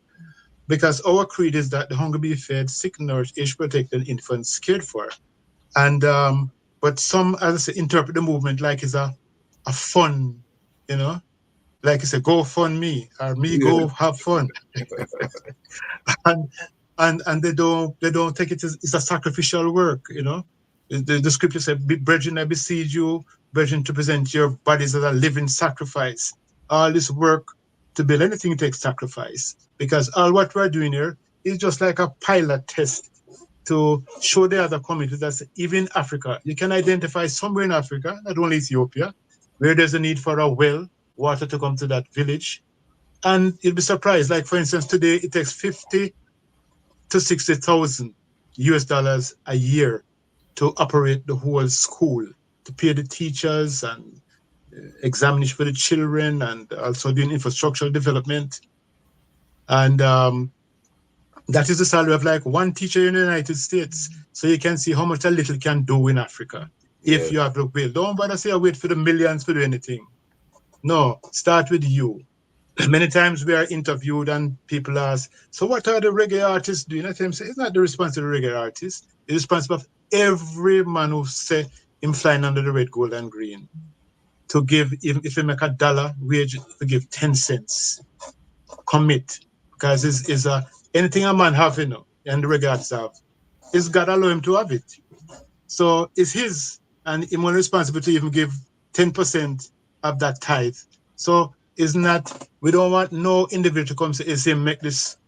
Because our creed is that the hungry be fed, sick nourished, aged protected, infants cared for. And but some, as I say, interpret the movement like it's a fun, you know, like it's a go fund me or me go have fun. and they don't take it as it's a sacrificial work, you know. The scripture said, brethren, I beseech you, brethren, to present your bodies as a living sacrifice. All this work to build anything takes sacrifice, because all what we're doing here is just like a pilot test to show the other communities that even in Africa, you can identify somewhere in Africa, not only Ethiopia, where there's a need for a well, water to come to that village. And you'll be surprised, like for instance, today it takes 50 to 60,000 US dollars a year to operate the whole school, to pay the teachers and examination for the children, and also doing infrastructural development. And that is the salary of like one teacher in the United States. So you can see how much a little can do in Africa if you have the will. Don't bother say I wait for the millions to do anything. No, start with you. Many times we are interviewed and people ask, so what are the reggae artists doing? I tell them, it's not the response of the reggae artists. It's the response of every man who say him flying under the red, gold, and green. To give, if you make $1 wage, to give 10 cents. Commit. Because it's anything a man have, you know, and the reggae artists have, it's God allow him to have it. So it's his, and him only responsible to even give 10% of that tithe. So it's not, we don't want no individual to come and say, make this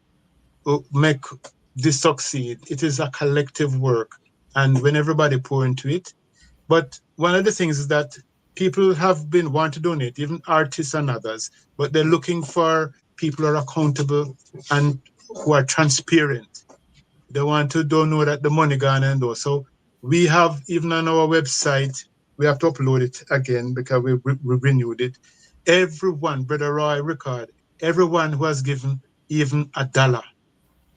succeed. It is a collective work. And when everybody pour into it. But one of the things is that people have been wanting to donate, even artists and others, but they're looking for people who are accountable and who are transparent. They want to don't know that the money gone and all. So we have, even on our website, we have to upload it again because we renewed it. Everyone, Brother Roy record, everyone who has given even $1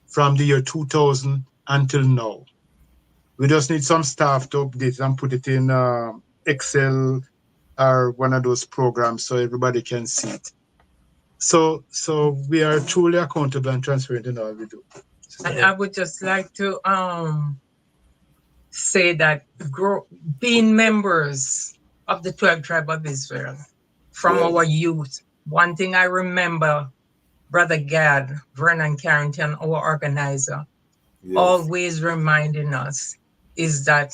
from the year 2000 until now. We just need some staff to update and put it in Excel or one of those programs so everybody can see it. So we are truly accountable and transparent in all we do. And I would just like to say that being members of the 12 Tribe of Israel from our youth, one thing I remember, Brother Gad, Vernon Carrington, our organizer, always reminding us is that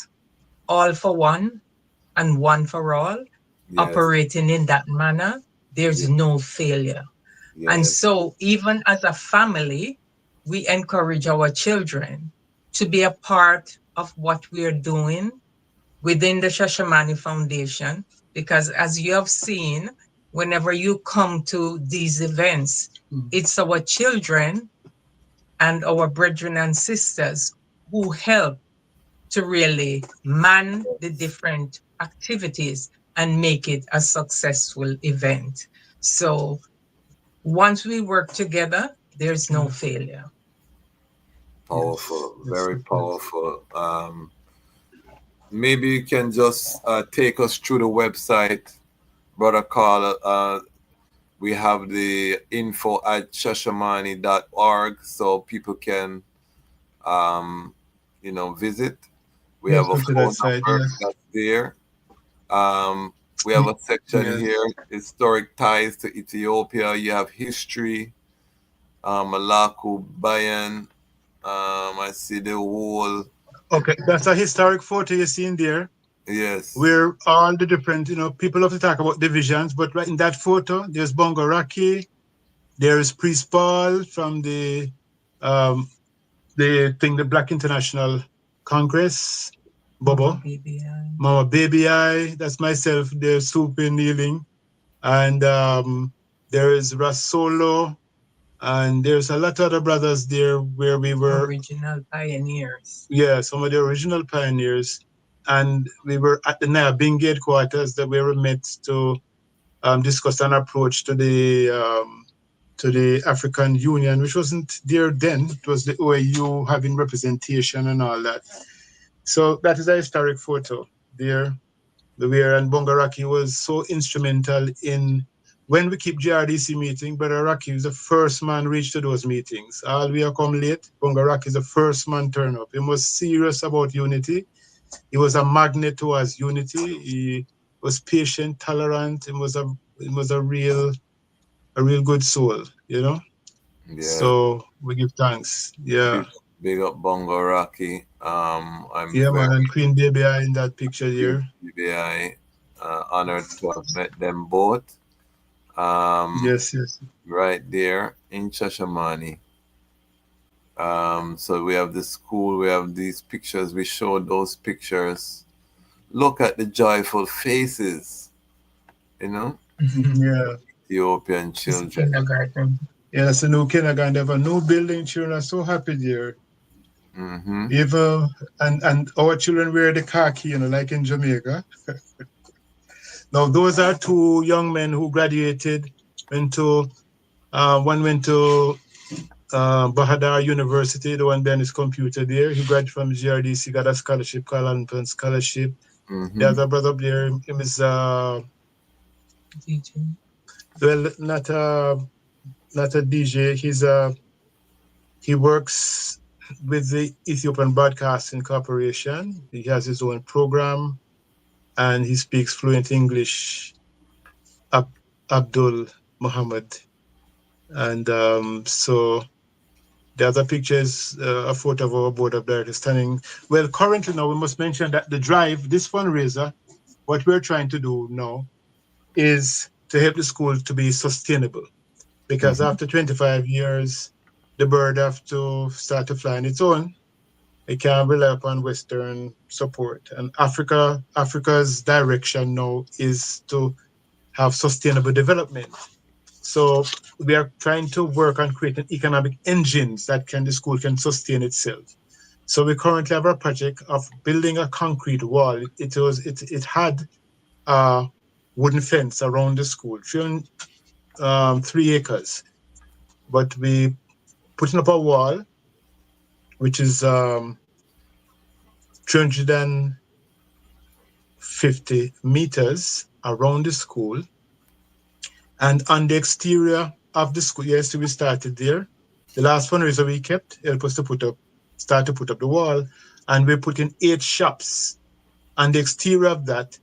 all for one and one for all, operating in that manner, there's no failure. And so even as a family, we encourage our children to be a part of what we are doing within the Shashamane Foundation, because as you have seen, whenever you come to these events, it's our children and our brethren and sisters who help to really man the different activities and make it a successful event. So once we work together, there's no failure. Powerful, Yes, very that's powerful. Maybe you can just take us through the website, Brother Carl. We have the info at shashamani.org so people can, visit. We Yes, have a go to that phone side. number Yes. that's there. We have a section Yes. here, historic ties to Ethiopia. You have history, Malaku Bayan. I see the whole. Okay, that's a historic photo you see in there. Yes. Where all the different, people love to talk about divisions, but right in that photo, there's Bongoraki, there is Priest Paul from the Black International Congress, Bobo, Mama Baby Eye, that's myself, there's Super kneeling, and there is Rasolo, and there's a lot of other brothers there where we were original pioneers. Yeah, some of the original pioneers. And we were at the Nyabing headquarters that we were met to discuss an approach to the African Union, which wasn't there then. It was the OAU having representation and all that. So that is a historic photo there. The where and Bongaraki was so instrumental in when we keep GRDC meeting, Brother Raki is the first man reach to those meetings. All we are come late, Bongaraki is the first man turn up. He was serious about unity. He was a magnet towards unity. He was patient, tolerant. He was a real good soul, Yeah. So we give thanks. Yeah. Big up Bongo Rocky. Yeah, man, and Queen Baby Eye in that picture here. Baby Eye, honored to have met them both. Yes. Right there in Shashamane. So we have the school, we have these pictures, we showed those pictures. Look at the joyful faces, Yeah. Ethiopian children. Kindergarten. Yeah, that's a new kindergarten. They have a new building. Children are so happy there. Even and our children wear the khaki, like in Jamaica. Now those are two young men who graduated. One went to Bahadar University. The one behind his computer there. He graduated from GRDC, got a scholarship, Carl Allen scholarship. The other brother up there, him is DJ. Well, not a DJ. He works with the Ethiopian Broadcasting Corporation. He has his own program, and he speaks fluent English. Abdul Muhammad, and so the other picture is a photo of our board of directors standing. Well, currently now we must mention that the drive, this fundraiser, what we're trying to do now is to help the school to be sustainable. Because after 25 years, the bird have to start to fly on its own. It can't rely upon Western support. And Africa's direction now is to have sustainable development. So we are trying to work on creating economic engines that the school can sustain itself. So we currently have a project of building a concrete wall. It had a wooden fence around the school, 3 acres. But we putting up a wall, which is 350 meters around the school. And on the exterior of the school, yes, we started there. The last fundraiser we kept helped us to start to put up the wall. And we put in 8 shops on the exterior of that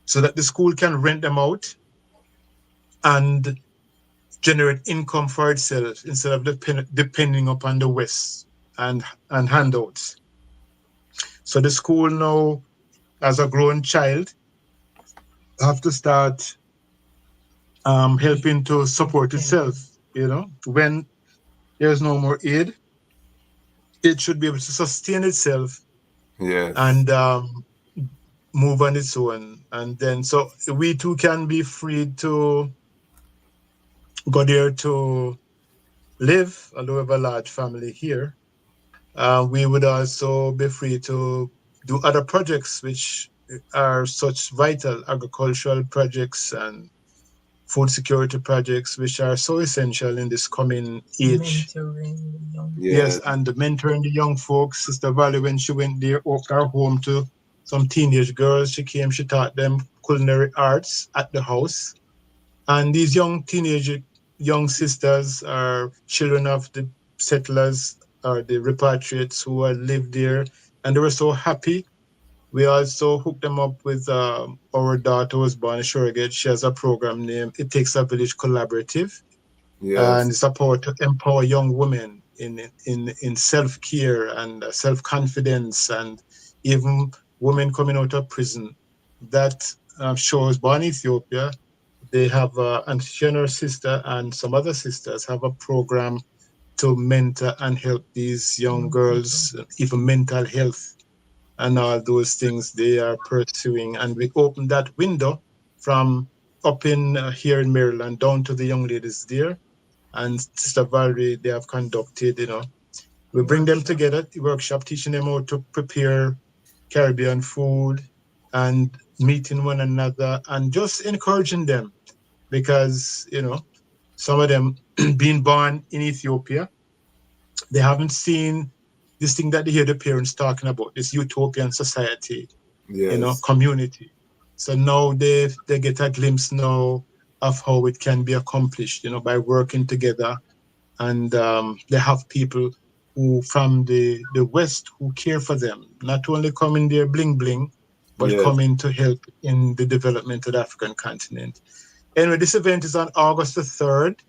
so that the school can rent them out and generate income for itself instead of depending upon the West and handouts. So the school now, as a grown child, have to start helping to support itself. When there's no more aid, it should be able to sustain itself. Yes. And move on its own. And then so we too can be free to go there to live, although we have a large family here. We would also be free to do other projects which are such vital agricultural projects and food security projects, which are so essential in this coming age. Mentoring the young Yes, Yeah, people. and the mentoring the young folks. Sister Valley, when she went there, opened her home to some teenage girls. She came, she taught them culinary arts at the house. And these young teenage, young sisters are children of the settlers or the repatriates who had lived there. And they were so happy. We also hooked them up with our daughter who was born in Shoregate. She has a program named It Takes a Village Collaborative, and yes, it's about to empower young women in self care and self confidence, and even women coming out of prison. That shows born in Ethiopia. They have and she and her sister and some other sisters have a program to mentor and help these young Young people. girls, even mental health and all those things they are pursuing. And we open that window from up in here in Maryland down to the young ladies there. And Sister Valerie, they have conducted, we bring them Workshop. together, workshop, teaching them how to prepare Caribbean food and meeting one another and just encouraging them because, some of them being born in Ethiopia, they haven't seen this thing that they hear the parents talking about, this utopian society, yes, community. So now they get a glimpse now of how it can be accomplished, by working together. And they have people who from the West who care for them, not only coming there bling bling, but yes. coming to help in the development of the African continent. Anyway, this event is on August the 3rd,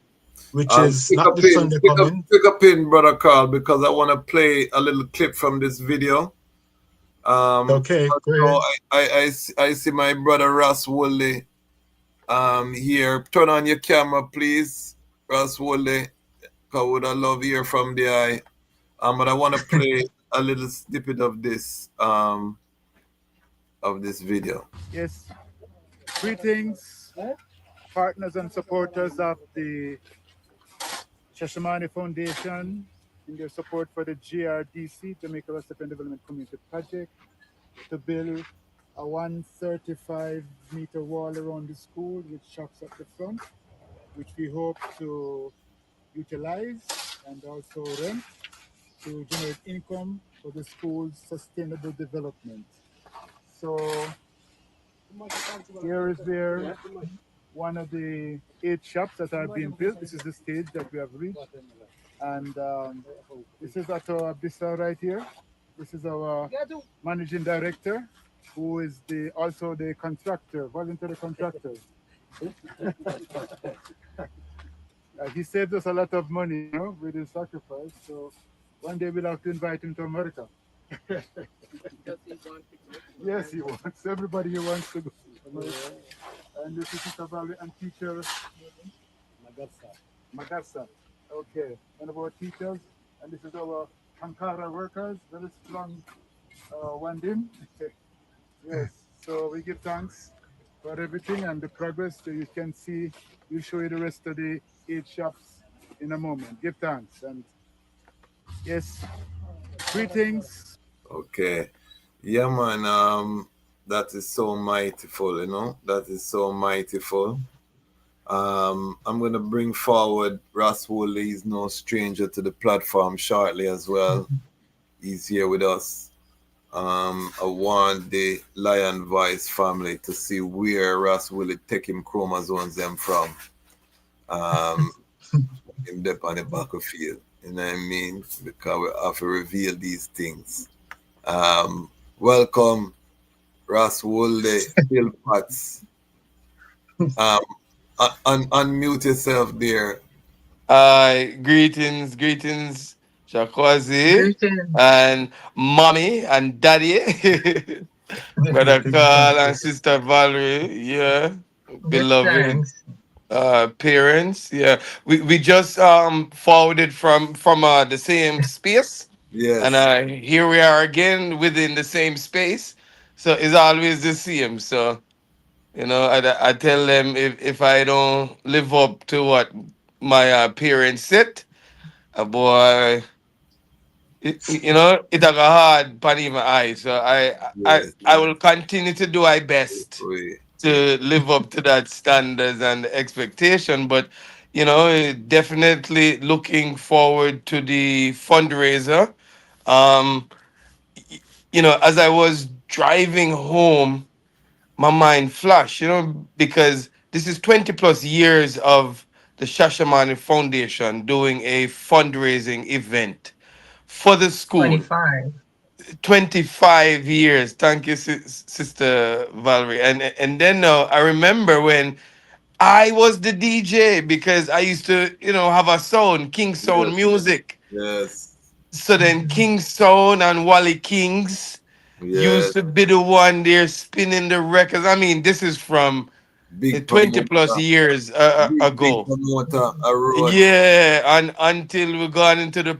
which is Pick not up this in, Sunday pick up, coming. pick up in, brother Carl, because I want to play a little clip from this video. Okay, go So ahead. I see my brother Ras Woolley here. Turn on your camera, please, Ras Woolley. I would I love hear from the eye. But I want to play a little snippet of this video. Yes, greetings, partners and supporters of the Shashamane Foundation in their support for the GRDC, Jamaica Rastafarian Development Community Project, to build a 135-meter wall around the school with shops at the front, which we hope to utilize and also rent to generate income for the school's sustainable development. So here is where one of the 8 shops that are being built. This is the stage that we have reached. And this is at our Bisa right here. This is our managing director, who is also the contractor, voluntary contractor. He saved us a lot of money, with his sacrifice. So one day we'll have to invite him to America. Yes, he wants. Everybody he wants to go to America. And this is a Valley and teacher Magarsa. Okay, one of our teachers, and this is our Ankara workers, very strong one dim. Yes, so we give thanks for everything and the progress that you can see. We'll show you the rest of the 8 shops in a moment. Give thanks and yes, greetings. Okay. Yeah, man. That is so mightyful, That is so mightyful. I'm gonna bring forward Ras Woolley. He's no stranger to the platform shortly as well. He's here with us. I want the Lion Voice family to see where Ras Woolley take him chromosomes them from. In depth on the battlefield. You know what I mean? Because we have to reveal these things. Welcome, Ras Woolley, Bill Potts. Unmute yourself there. Greetings, Shakwasi Greetings. and mommy and daddy, brother Carl and sister Valerie, yeah, Give beloved thanks. parents, yeah. We just forwarded from the same space, and Yes. here we are again within the same space. So it's always the same. So I tell them if I don't live up to what my parents said, boy, it a hard pan in my eyes. So I Yes. will continue to do my best. to live up to that standards and expectation. But definitely looking forward to the fundraiser. Um, as I was driving home, my mind flashed, because this is 20 plus years of the Shashamane Foundation doing a fundraising event for the school. 25. 25 years. Thank you, Sister Valerie. And then I remember when I was the DJ, because I used to, have a sound, King Sound Yes. Music. Yes. So then King Sound and Wally Kings used Yes. to be the one there spinning the records. I mean, this is from Big 20 plus promoter. years Big ago. promoter. A road. Yeah, and until we got into the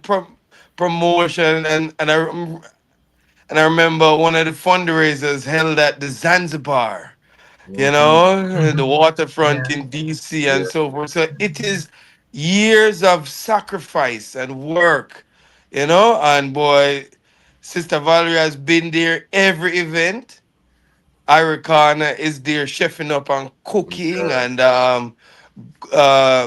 promotion, and I remember one of the fundraisers held at the Zanzibar, Mm-hmm. the waterfront Yeah. in DC and Yeah. so forth. So it is years of sacrifice and work, and boy, Sister Valerie has been there every event. Iricana is there chefing up and cooking, Yeah. and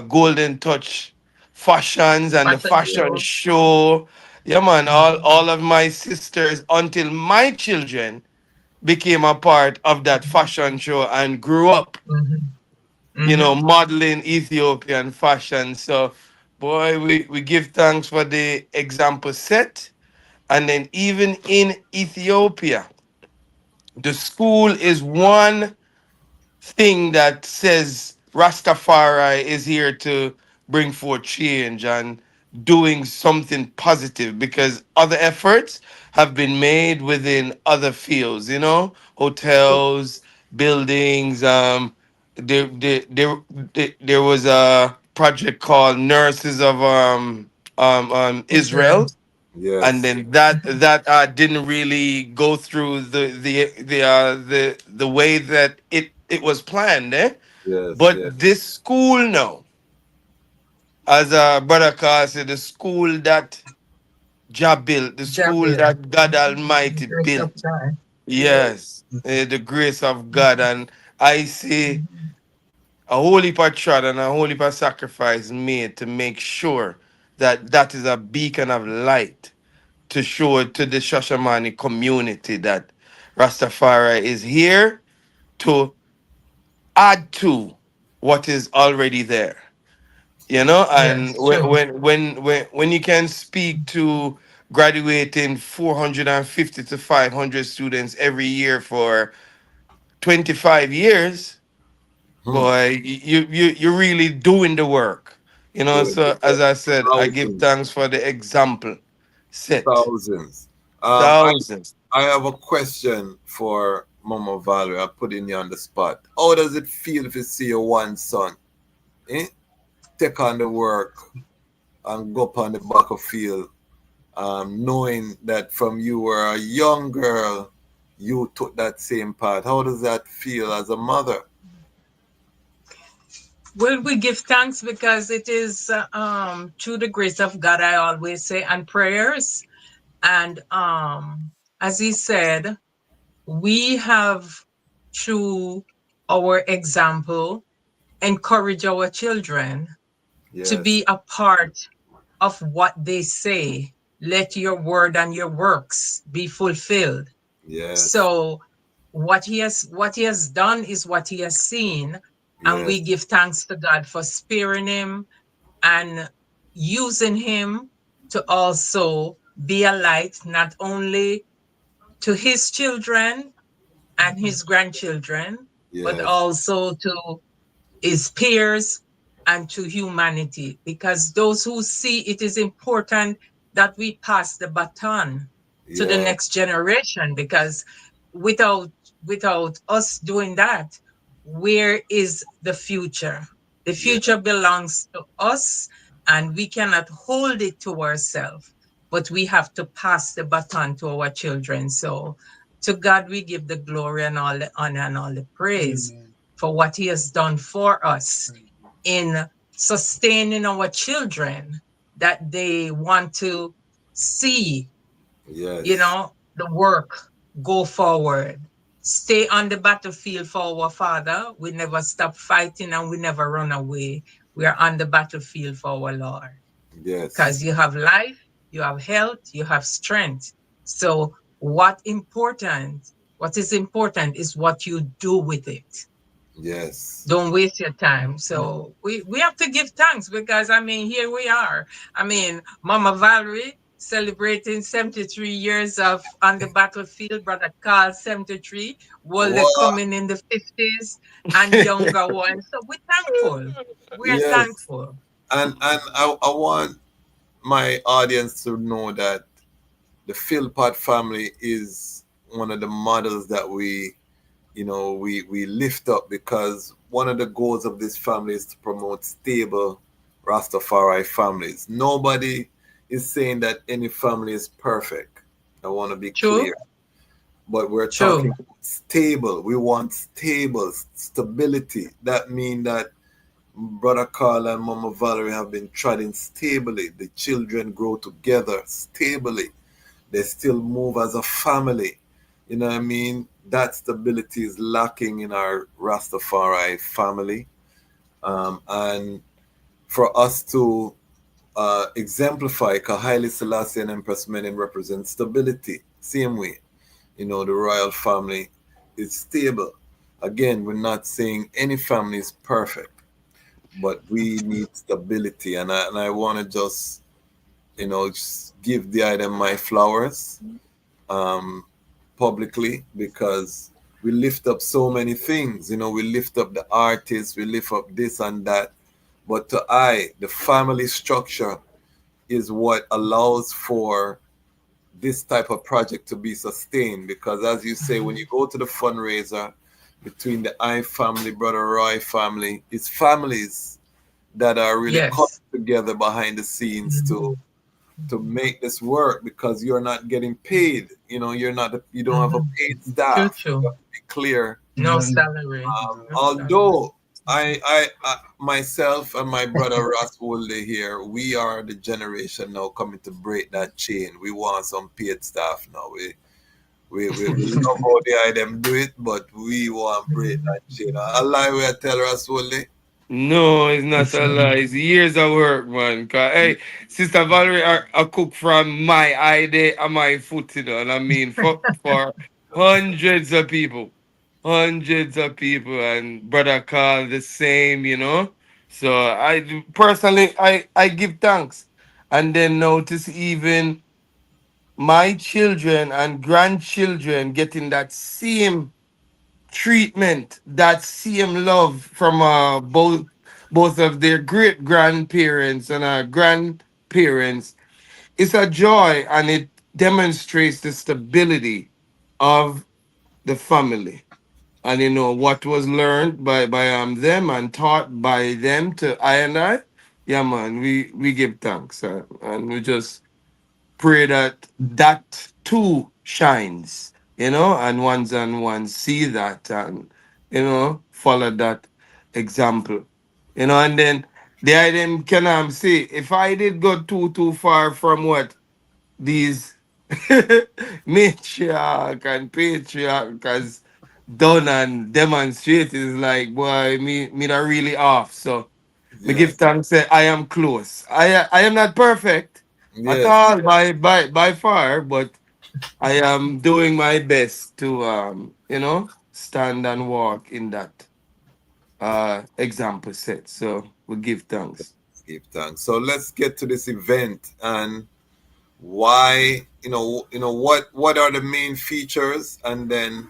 Golden Touch fashions and the Fashion fashion show. show. Yeah, man, all, Mhm. all of my sisters, until my children became a part of that fashion show and grew up, Mhm. Mhm. modeling Ethiopian fashion. So, boy, we give thanks for the example set. And then, even in Ethiopia, the school is one thing that says Rastafari is here to bring forth change and doing something positive, because other efforts have been made within other fields, hotels, buildings. There was a project called Nurses of Israel. Israel, and Yes. then that didn't really go through the way that it was planned, eh? Yes. But Yes. this school now, as brother Carr said, the school that Jah built, the school Jabil. that God The Almighty grace of built. God. Yes. Yes, the grace of God. And I see a whole heap of trod and a whole heap of sacrifice made to make sure that that is a beacon of light to show to the Shashamani community that Rastafari is here to add to what is already there. And Yes, true. when you can speak to graduating 450 to 500 students every year for 25 years, Hmm. boy, you're really doing the work. Doing the So as work. I said, I give Thousands. thanks for the example set. Thousands. Thousands. I have a question for Mama Valerie. I'm putting you on the spot. How does it feel if you see your one son take on the work and go up on the battlefield, knowing that from you were a young girl, you took that same part? How does that feel as a mother? Well, we give thanks because it is through the grace of God, I always say, and prayers. And as he said, we have, through our example, encourage our children to Yes. be a part of what they say. Let your word and your works be fulfilled. Yes. So what he has done is what he has seen, and we Yes. give thanks to God for sparing him and using him to also be a light not only to his children and his grandchildren, but Yes. also to his peers and to humanity, because those who see it is important that we pass the baton to the Yes. next generation, because without without us doing that, where is the future? The Yes. future belongs to us, and we cannot hold it to ourselves, but we have to pass the baton to our children. So to God we give the glory and all the honor and all the praise Amen. for what he has done for us in sustaining our children, that they want to see, Yes. the work go forward. stay on the battlefield for our Father. We never stop fighting and we never run away. We are on the battlefield for our Lord. Because Yes. you have life, you have health, you have strength. So what is important is what you do with it. Yes. Don't waste your time. So we have to give thanks because I mean here we are. I mean Mama Valerie celebrating 73 years of on the battlefield, Brother Carl 73, Wale What? coming in the 50s and younger ones. So we're thankful. We are Yes. thankful. And I want my audience to know that the Philpott family is one of the models that we lift up, because one of the goals of this family is to promote stable Rastafari families. Nobody is saying that any family is perfect. I want to be True. clear. But we're True. talking stable. We want stable stability. That means that Brother Carl and Mama Valerie have been treading stably. The children grow together stably. They still move as a family. You know what I mean? That stability is lacking in our Rastafari family. And for us to exemplify, because Haile Selassie and Empress Menen represent stability, same way. The royal family is stable. Again, we're not saying any family is perfect, but we need stability. And I want to just give the item my flowers publicly, because we lift up so many things. We lift up the artists, we lift up this and that. But the family structure is what allows for this type of project to be sustained. Because as you say, when you go to the fundraiser between the I family, Brother Roy family, it's families that are really coming Yes. together behind the scenes to make this work, because you're not getting paid. You don't have a paid True, staff. true. You have to be clear. No salary. No salary. Although I myself and my brother Ras Wolde here, we are the generation now coming to break that chain. We want some paid staff now. We love how them do it, but we want to break that chain. I lie where I tell Ras Wolde. No, it's not a lie. It's years of work, man. Hey, Sister Valerie, I cook from my ID and my foot, and I mean for hundreds of people, and Brother Carl the same. So personally, I give thanks, and then notice even my children and grandchildren getting that same treatment, that same love from both of their great grandparents and our grandparents. It's a joy, and it demonstrates the stability of the family. And what was learned by them and taught by them to I and I. Yeah, man, we give thanks, and we just pray that that too shines, and ones see that, and follow that example, and then the item can say, if I did go too far from what these matriarch and patriarch has done and demonstrate, is like, boy, me not really off. So me give Yes. thanks, say I am close. I am not perfect at Yes. all by far, but I am doing my best to stand and walk in that example set. So we give thanks. Give thanks. So let's get to this event and why, what are the main features, and then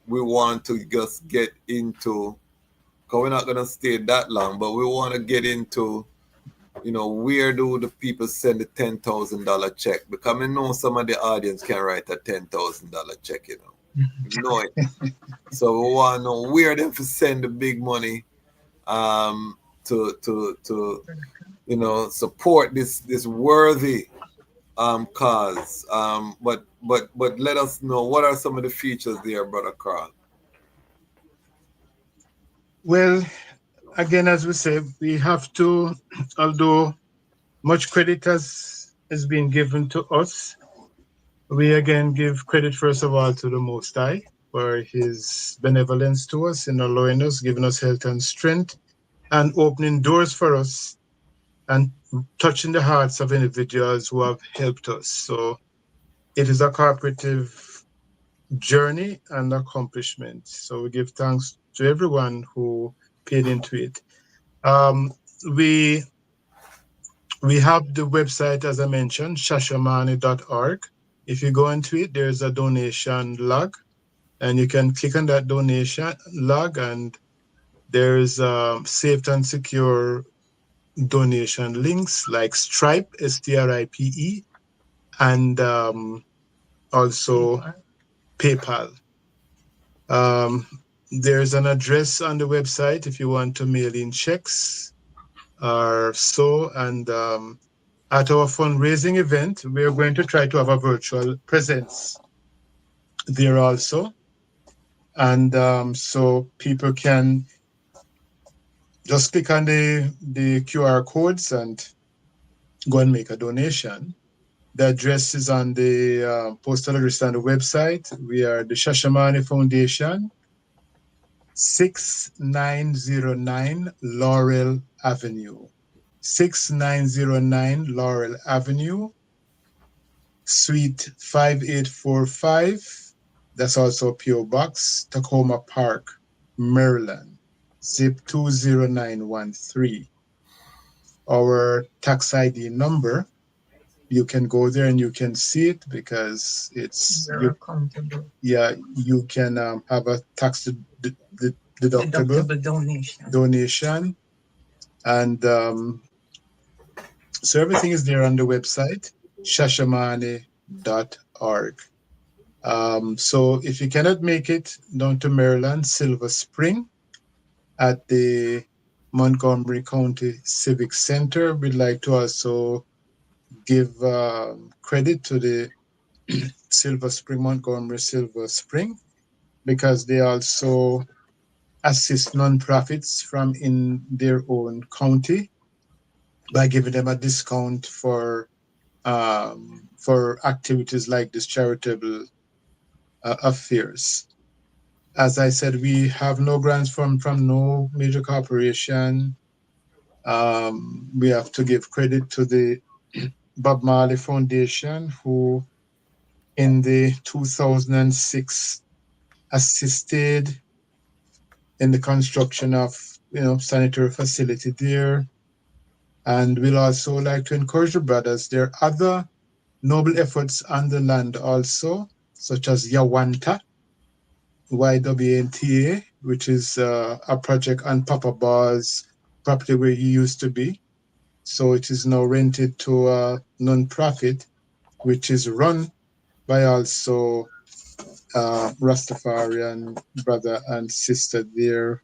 we want to just get into, because we're not going to stay that long, but we want to get into, where do the people send the $10,000 check? Because I know some of the audience can write a $10,000 check, You know it. So we want to know where them to send the big money to support this worthy cause. But let us know, what are some of the features there, Brother Carl? Well, again, as we say, we have to, although much credit has been given to us, We again give credit first of all to the Most High for his benevolence to us in allowing us, giving us health and strength, and opening doors for us and touching the hearts of individuals who have helped us. So it is a cooperative journey and accomplishment. So we give thanks to everyone who paid into it. We have the website, as I mentioned, shashamane.org. If you go into it, there's a donation log, and you can click on that donation log, and there's safe and secure donation links like Stripe, STRIPE, and also PayPal. There's an address on the website if you want to mail in checks or so. And at our fundraising event, we are going to try to have a virtual presence there also. And so people can just click on the QR codes and go and make a donation. The address is on the postal address on the website. We are the Shashamane Foundation, 6909 Laurel Avenue. 6909 Laurel Avenue, Suite 5845. That's also P.O. Box, Tacoma Park, Maryland, zip 20913. Our tax ID number, you can go there and you can see it because it's accountable. Yeah, you can have a tax deductible donation, and so everything is there on the website shashamane.org. So if you cannot make it down to Maryland, Silver Spring at the Montgomery County Civic Center, we'd like to also give credit to the Silver Spring, Montgomery Silver Spring, because they also assist nonprofits from in their own county by giving them a discount for activities like this charitable affairs. As I said, we have no grants from no major corporation. We have to give credit to the Bob Marley Foundation, who in the 2006 assisted in the construction of sanitary facility there. And we'll also like to encourage the brothers. There are other noble efforts on the land also, such as Yawanta, YWNTA, which is a project on Papa Bar's property where he used to be. So it is now rented to a non-profit, which is run by also Rastafarian brother and sister there,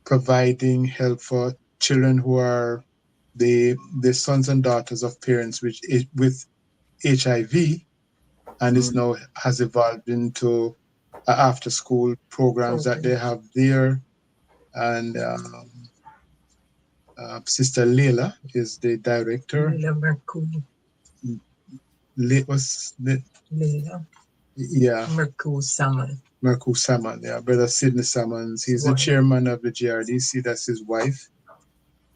providing help for children who are the sons and daughters of parents with HIV, and is now has evolved into after school programs that they have there. And Sister Leila is the director. Leila. Yeah. Merku Saman, yeah. Brother Sidney Sammons. He's the chairman of the GRDC. That's his wife.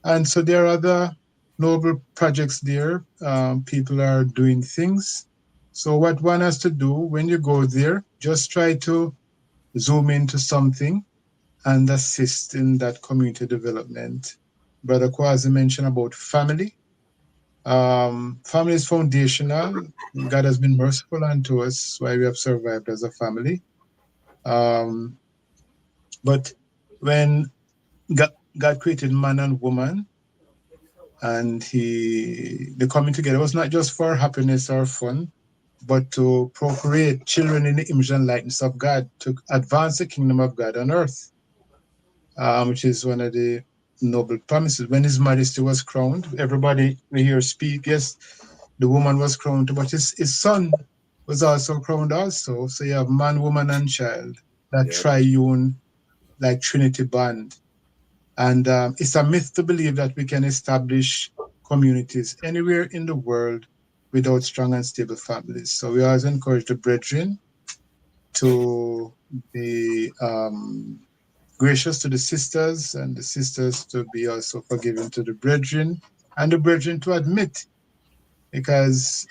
And so there are other noble projects there. People are doing things. So what one has to do when you go there, just try to zoom into something and assist in that community development. Brother Kwasi mentioned about family. Family is foundational. God has been merciful unto us, why we have survived as a family. But when God created man and woman, and the coming together was not just for happiness or fun, but to procreate children in the image and likeness of God, to advance the kingdom of God on earth, which is one of the noble promises. When His Majesty was crowned, everybody we hear speak, yes, the woman was crowned, but his son was also crowned also. So you have man, woman, and child, that triune, like Trinity bond. And it's a myth to believe that we can establish communities anywhere in the world without strong and stable families. So we always encourage the brethren to be gracious to the sisters, and the sisters to be also forgiving to the brethren, and the brethren to admit because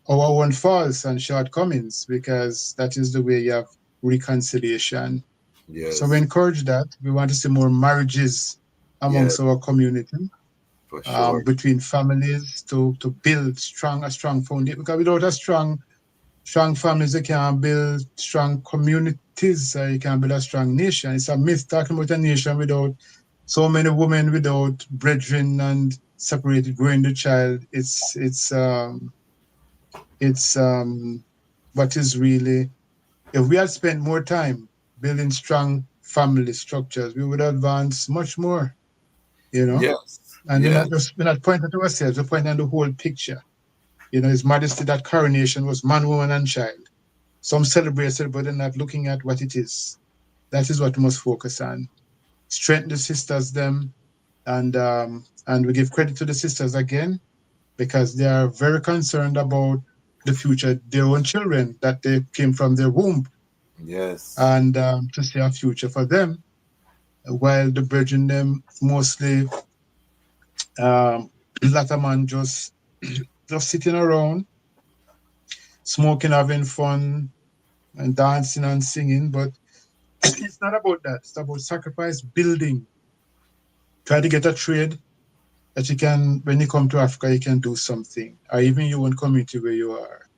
our own faults and shortcomings, because that is the way you have reconciliation. Yes. So we encourage that. We want to see more marriages amongst our community, for sure. between families to build a strong foundation. Because without a strong families, you can't build strong communities. You can't build a strong nation. It's a myth talking about a nation without so many women, without brethren and separated growing the child. It's what is really, if we had spent more time building strong family structures, we would advance much more, you know. Yes. And Yes. we're not pointing to ourselves, we're pointing at the whole picture. You know, His Majesty, that coronation was man, woman, and child. Some celebrate it, but they're not looking at what it is. That is what we must focus on. Strengthen the sisters, them, and we give credit to the sisters again, because they are very concerned about the future, their own children that they came from their womb. Yes. And to see a future for them, while the brethren them mostly latter man just sitting around, smoking, having fun, and dancing and singing. But it's not about that. It's about sacrifice, building. Try to get a trade that you can, when you come to Africa, you can do something, or even your own community where you are.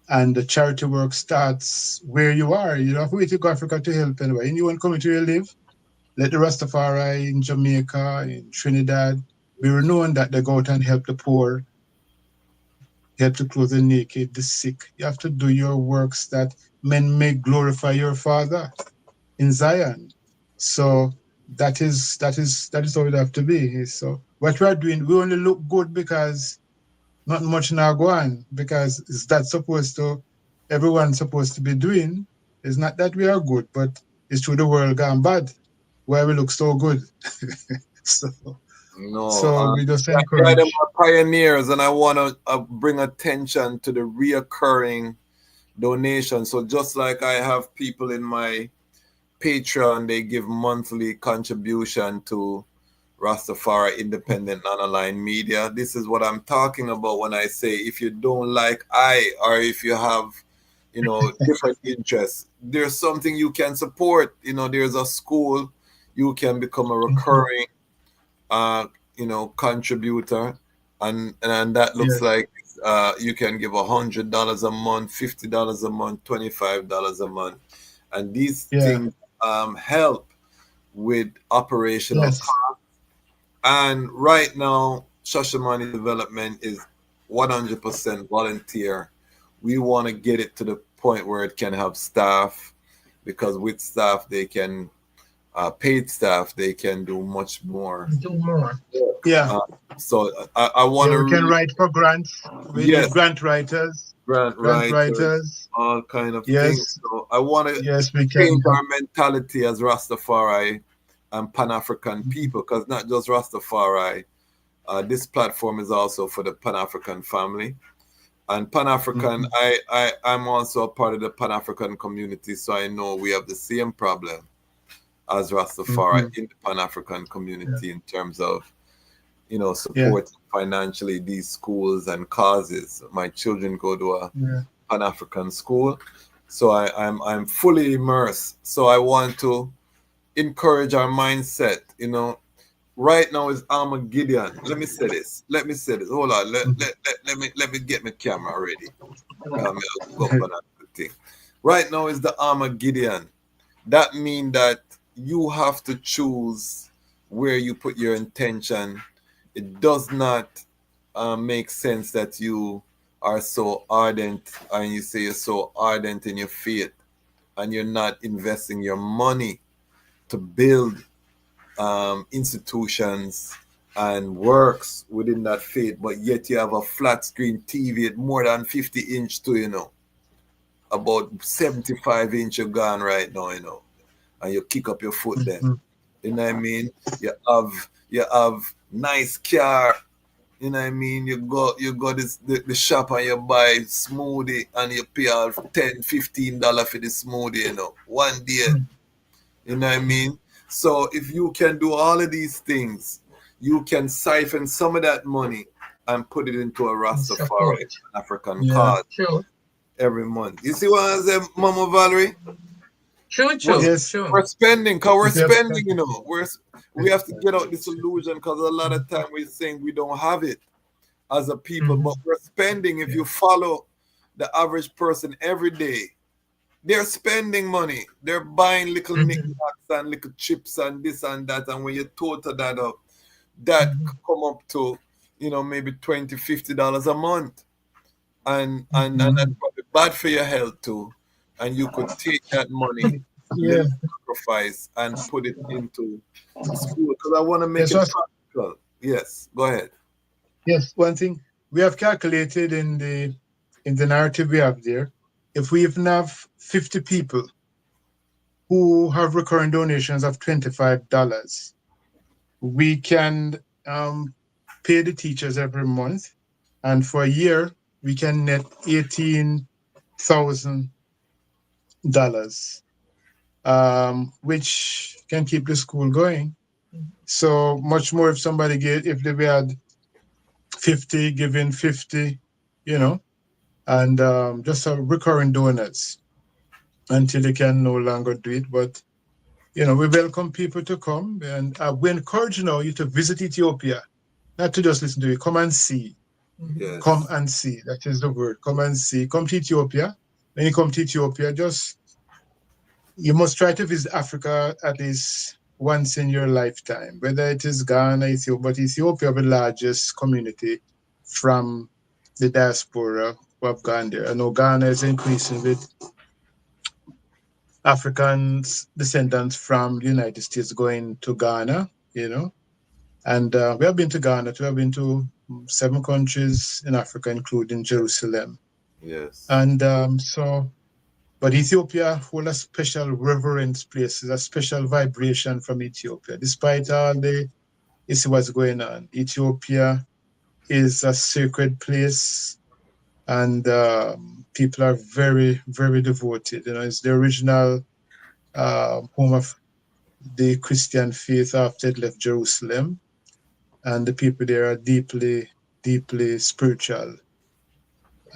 And the charity work starts where you are. You don't have to wait to go to Africa to help anyway. In your own community where you live, let the Ras Tafari in Jamaica, in Trinidad, be renowned that they go out and help the poor, help to clothe the naked, the sick. You have to do your works that men may glorify your Father in Zion. So that is how it have to be. So what we are doing, we only look good because not much now go on, because is that supposed to, everyone's supposed to be doing. It's not that we are good, but it's through the world gone bad where we look so good. So we just Them encourage. are pioneers, and I want to bring attention to the reoccurring donation. So just like I have people in my Patreon, they give monthly contribution to Rastafari Independent Non-Aligned Media. This is what I'm talking about when I say if you don't like or if you have, different interests, there's something you can support. There's a school, you can become a recurring contributor, and that looks like you can give $100 a month, $50 a month, $25 a month, and these things help with operational costs. And right now, Shashamane development is 100% volunteer. We want to get it to the point where it can have staff, because with staff they can paid staff, they can do much more. Yeah. So I want to. We can write for grants. We need grant writers. Grant writers, all kind of things. So I want to change our mentality as Rastafari and Pan-African people, because not just Rastafari. This platform is also for the Pan-African family. And Pan-African, I'm also a part of the Pan-African community, so I know we have the same problem as Rastafari in the Pan-African community in terms of, supporting financially these schools and causes. My children go to a Pan-African school, so I'm fully immersed. So I want to encourage our mindset. Right now is Armageddon. Let me say this. Hold on. Let me get my camera ready. Right now is the Armageddon. That means that you have to choose where you put your intention. It does not make sense that you are so ardent, and you say you're so ardent in your faith, and you're not investing your money to build institutions and works within that faith, but yet you have a flat screen TV at more than 50 inch to, about 75 inch you're gone right now, and you kick up your foot then. You know what I mean? You have nice car, You know what I mean? You go the shop and you buy smoothie and you pay all $10-15 for the smoothie, you know, one day. You know what I mean? So if you can do all of these things, you can siphon some of that money and put it into a Rastafari Support. African Yeah. cause True. every month. You see what I say, Mama Valerie? True, We're, true, Yes. true. we're spending, because we're If you have spending, you know. We have to get out this illusion, because a lot of time we're saying we don't have it as a people, but we're spending. If you follow the average person every day, they're spending money. They're buying little knickknacks and little chips and this and that. And when you total that up, that come up to, you know, maybe $20-50 a month. And that's probably bad for your health too. And you could take that money, Yeah. little sacrifice, and put it into school. Because I want to make Yes, it Ras. practical. Yes, go ahead. Yes, one thing we have calculated in the narrative we have there, if we even have 50 people who have recurring donations of $25, we can pay the teachers every month, and for a year we can net $18,000, which can keep the school going. So much more if somebody if they had 50 giving 50, you know, and just recurring donors until they can no longer do it. But you know, we welcome people to come, and we encourage you to visit Ethiopia, not to just listen to it. Come and see. Yes. Come and see. That is the word. Come and see. Come to Ethiopia. When you come to Ethiopia, you must try to visit Africa at least once in your lifetime, whether it is Ghana, Ethiopia, but Ethiopia, the largest community from the diaspora who have gone there. I know Ghana is increasing with Africans descendants from the United States going to Ghana, you know. And we have been to Ghana, we have been to 7 countries in Africa, including Jerusalem. Yes. And but Ethiopia hold a special reverence place, a special vibration from Ethiopia. Despite all the issue what's going on, Ethiopia is a sacred place, and people are very, very devoted. You know, it's the original home of the Christian faith after it left Jerusalem, and the people there are deeply, deeply spiritual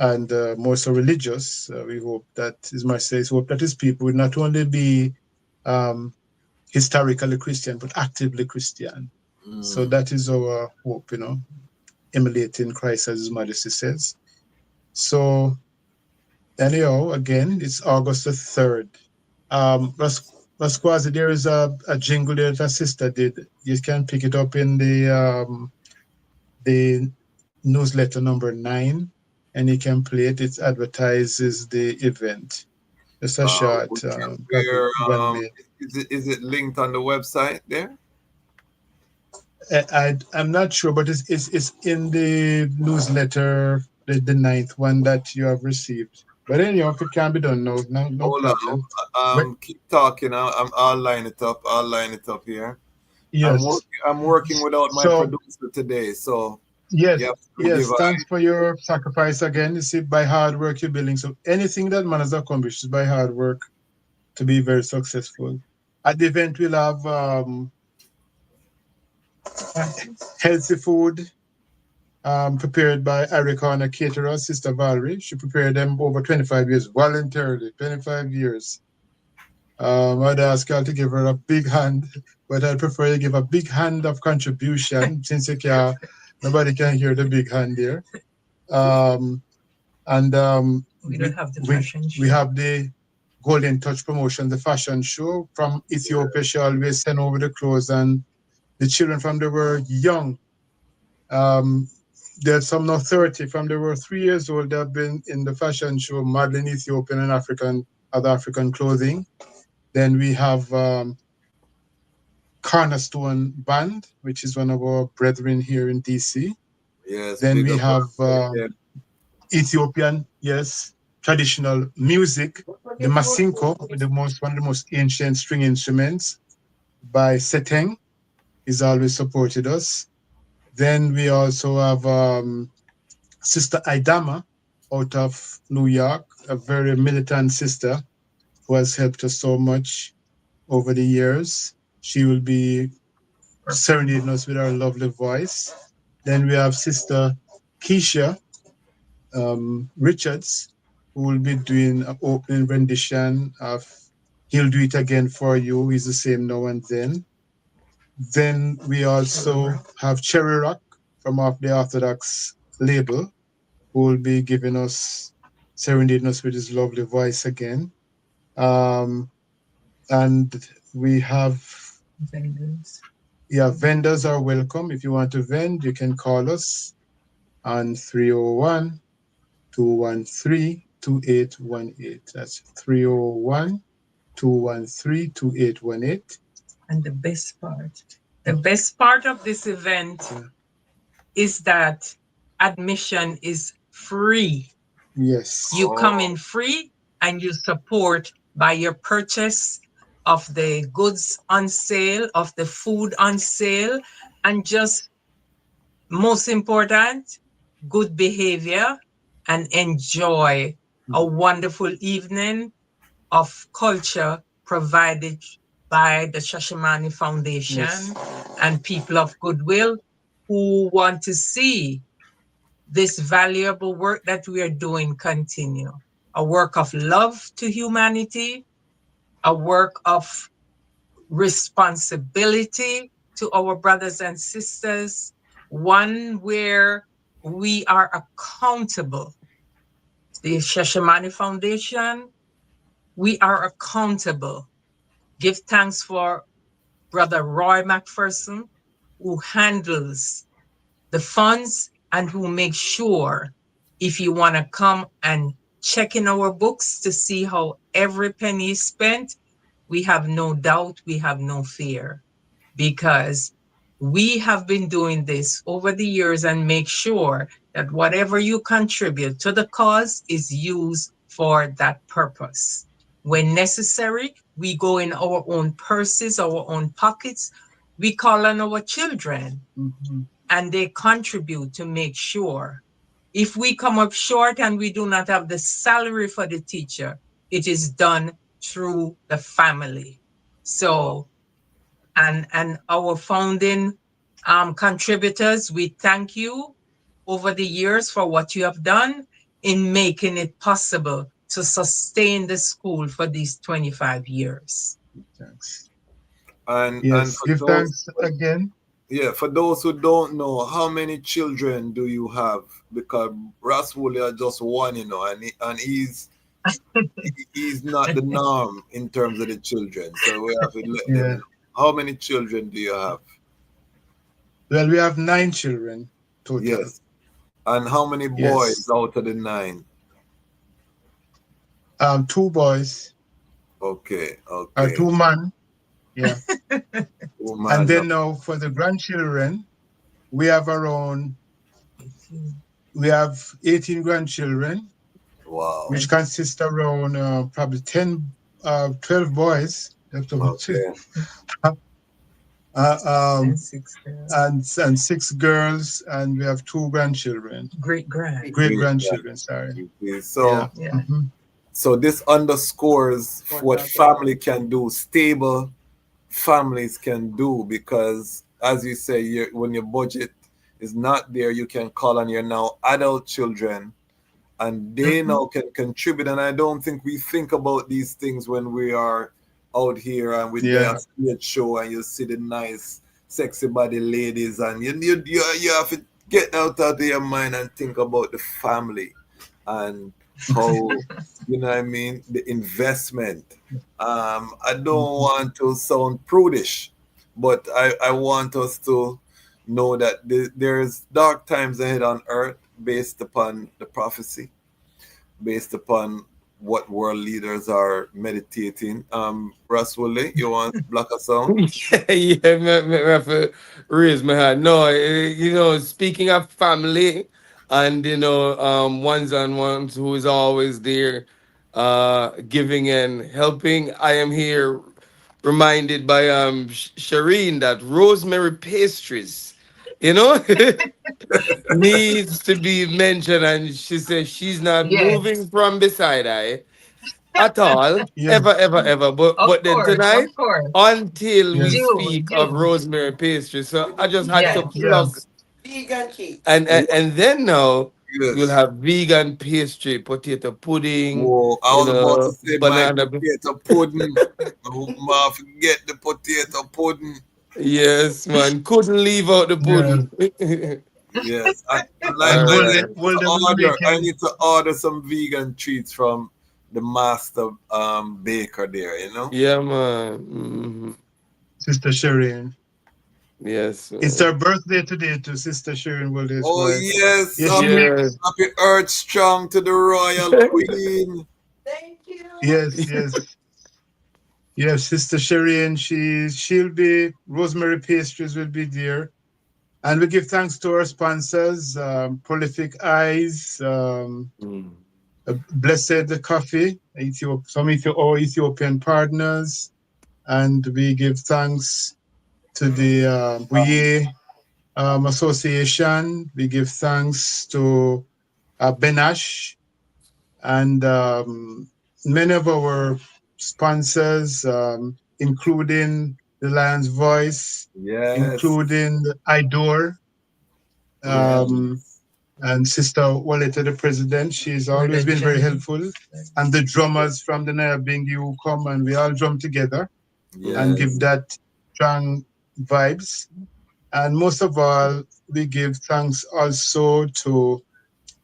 and more so religious. We hope that, as my says, hope that his people would not only be historically Christian, but actively Christian. So that is our hope, you know, emulating Christ, as His Majesty says. So, anyhow, again, it's August the 3rd. Ras Kwasi, there is a jingle there that a sister did. You can pick it up in the newsletter number 9, and you can play it. It advertises the event. Just a short copy, one minute. Is it linked on the website there? I'm not sure, but it's in the newsletter, the 9th one that you have received. But anyhow, if it can be done, no Hold problem. on. Keep talking. I'll line it up. I'll line it up here. Yes. I'm working without my producer today, so yes, you have to yes. forgive Thanks for your sacrifice again. You see, by hard work you're building. So anything that man has accomplished is by hard work to be very successful. At the event, we'll have healthy food prepared by Arikana caterer, Sister Valerie. She prepared them over 25 years, voluntarily, 25 years. I'd ask her to give her a big hand, but I'd prefer you give a big hand of contribution since nobody can hear the big hand there. We have the Golden Touch promotion, the fashion show from Ethiopia. She always send over the clothes, and the children from they were young. There's some now 30 from they were 3 years old. They've been in the fashion show, modeling Ethiopian and other African clothing. Then we have Cornerstone Band, which is one of our brethren here in DC. Yes. Then we have Ethiopian, traditional music, the Masinko, one of the most ancient string instruments by Seteng, is always supported us. Then we also have Sister Idama out of New York, a very militant sister who has helped us so much over the years. She will be serenading us with her lovely voice. Then we have Sister Keisha Richards, who will be doing an opening rendition of He'll Do It Again For You. He's the same now and then. Then we also have Cherry Rock from off the Orthodox label, who will be giving us, serenading us with his lovely voice again. And we have Vendors. Yeah, vendors are welcome. If you want to vend, you can call us on 301 213 2818. That's 301 213 2818. And the best part of this event is that admission is free. Yes. You come in free and you support by your purchase of the goods on sale, of the food on sale, and just most important, good behavior and enjoy a wonderful evening of culture provided by the Shashamane Foundation and people of goodwill who want to see this valuable work that we are doing continue. A work of love to humanity, a work of responsibility to our brothers and sisters, one where we are accountable. The Shashamane Foundation, we are accountable. Give thanks for Brother Roy McPherson, who handles the funds and who makes sure if you want to come and check in our books to see how every penny is spent, we have no doubt, we have no fear, because we have been doing this over the years and make sure that whatever you contribute to the cause is used for that purpose. When necessary, we go in our own purses, our own pockets. We call on our children and they contribute to make sure. If we come up short and we do not have the salary for the teacher, it is done through the family. So, and our founding contributors, we thank you over the years for what you have done in making it possible to sustain the school for these 25 years. Thanks. And Yes, for give those, thanks again. yeah, for those who don't know, how many children do you have? Because Ras are just one, you know, and he's not the norm in terms of the children. So we have to let them know. How many children do you have? Well, we have 9 children total. Yes. And how many boys out of the 9? 2 boys. Okay, okay. 2 men. Yeah. Woman, And then now for the grandchildren, we have 18 grandchildren. Wow. Which consists around probably 12 boys. Okay. And 6 girls, and we have 2 grandchildren. Great grandchildren, sorry. So, so this underscores what family can do, stable families can do, because as you say, when your budget is not there, you can call on your now adult children and they now can contribute. And I don't think we think about these things when we are out here and with their stage show and you see the nice sexy body ladies and you have to get out of your mind and think about the family and how you know what I mean, the investment. I don't want to sound prudish, but I want us to know that there's dark times ahead on earth based upon the prophecy, based upon what world leaders are meditating. Raswale, you want to block us out? Yeah, me have to raise my hand. No, you know, speaking of family and, you know, ones and ones who is always there, giving and helping, I am here reminded by Shireen that Rosemary Pastries you know, needs to be mentioned. And she says she's not Yes. moving from beside I at all, Yes, ever. But then Of tonight, course. until we yes, speak of Do. rosemary pastry, so I just had to Yes. plug. yes, And then now you'll Yes. have vegan pastry, potato pudding, Whoa, I you was about to know, say my banana. potato pudding. I forget the potato pudding. Yes, man. Couldn't leave out the yeah. pudding. Yes, and All And right. Walden will be I making need to order some vegan treats from the master baker there. You know. Yeah, man. Mhm. Sister Shireen. Yes, It's man. her birthday today to Sister Shireen Walden's Oh wife. yes, Yes, she Yeah. makes. happy Earth Strong to the royal queen. Yes, yes, yes. Sister Shireen, she'll be. Rosemary pastries will be there, and we give thanks to our sponsors, Prolific Eyes, Mm. Blessed Coffee, our Ethiopian partners, and we give thanks to the Buye Association. We give thanks to Benash and many of our sponsors, including the Lion's Voice, Yes, including IDOR, yes, and Sister Waleta, the president. She's always been very helpful. And the drummers from the Nyabingi who come and we all drum together and yes, give that strong vibes. And most of all, we give thanks also to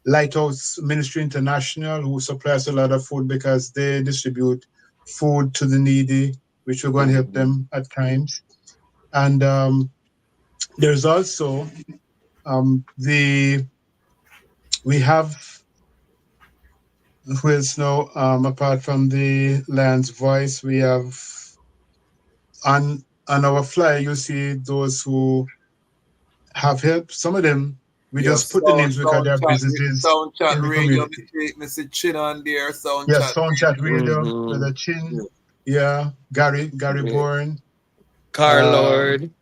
Lighthouse Ministry International, who supplies a lot of food because they distribute food to the needy, which we're going to help Mhm. them at times. And there's also we have who else now, apart from the Lion's Voice, we have on our flyer, you see those who have helped. Some of them, we you have just put the names because they have businesses sound chat in the radio. community. Mr. Chin on there. Sound Yeah, chat Sound Chat radio. Radio with Mhm. a chin. Yeah, Gary Yeah. Bourne. Car Lord.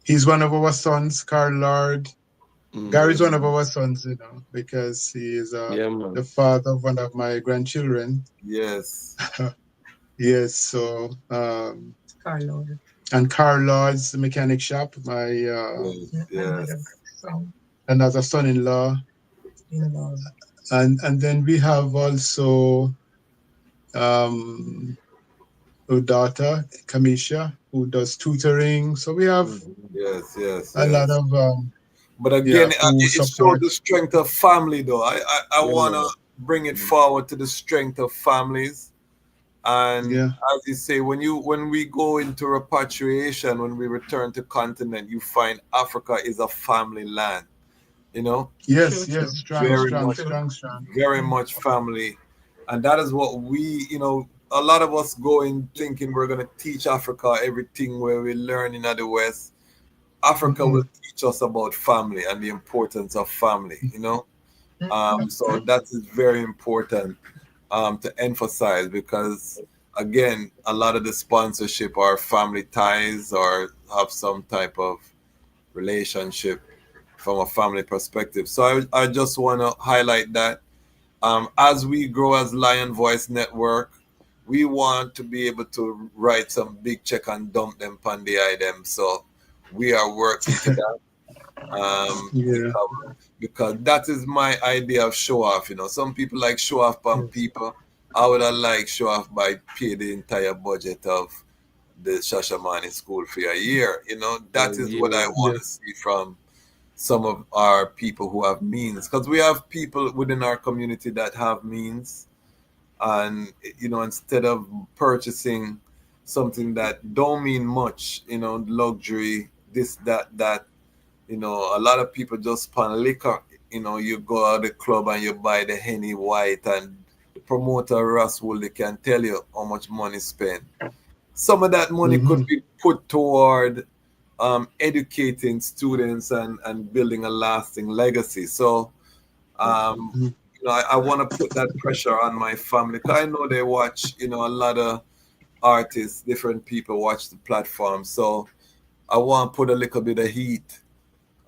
He's one of our sons, Carl Lord. Gary's Mhm. one of our sons, because he is Yeah, the man. father of one of my grandchildren. Yes. Yes, so Carl Lord. and Carl Lord's mechanic shop, my another son-in-law, and then we have also a daughter, Kamisha, who does tutoring. So we have Yes, yes, a lot yes. of But again, who it shows support. the strength of family, though. I Yeah, want to man. bring it forward to the strength of families. And Yeah. as you say, when we go into repatriation, when we return to continent, you find Africa is a family land. You know, Yes, yes, strong, very strong, much, strong, strong. very much family, and that is what we, a lot of us go in thinking we're going to teach Africa everything where we learn in the West. Africa will teach us about family and the importance of family. So that is very important to emphasize because again, a lot of the sponsorship are family ties or have some type of relationship from a family perspective. So I just want to highlight that as we grow as Lion Voice Network, we want to be able to write some big check and dump them on the item. So we are working to that Yeah. because that is my idea of show off. Some people like show off on people. I would have like show off by pay the entire budget of the Shashamane school for a year. That is what I Yeah. want to see from some of our people who have means, because we have people within our community that have means, and instead of purchasing something that don't mean much, luxury, this, that, a lot of people just spend liquor. You go out the club and you buy the Henny White, and the promoter Ras Wooley can tell you how much money spent. Some of that money could be put toward educating students and building a lasting legacy. So, I want to put that pressure on my family because I know they watch, a lot of artists, different people watch the platform. So I want to put a little bit of heat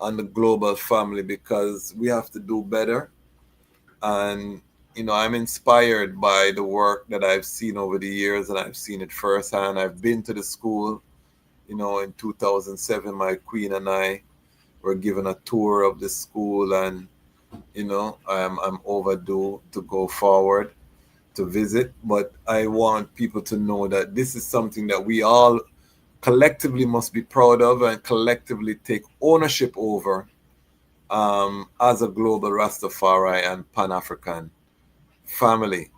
on the global family, because we have to do better. And I'm inspired by the work that I've seen over the years, and I've seen it firsthand. I've been to the school. In 2007, my queen and I were given a tour of the school, and I'm overdue to go forward to visit. But I want people to know that this is something that we all collectively must be proud of and collectively take ownership over, as a global Rastafari and Pan-African family.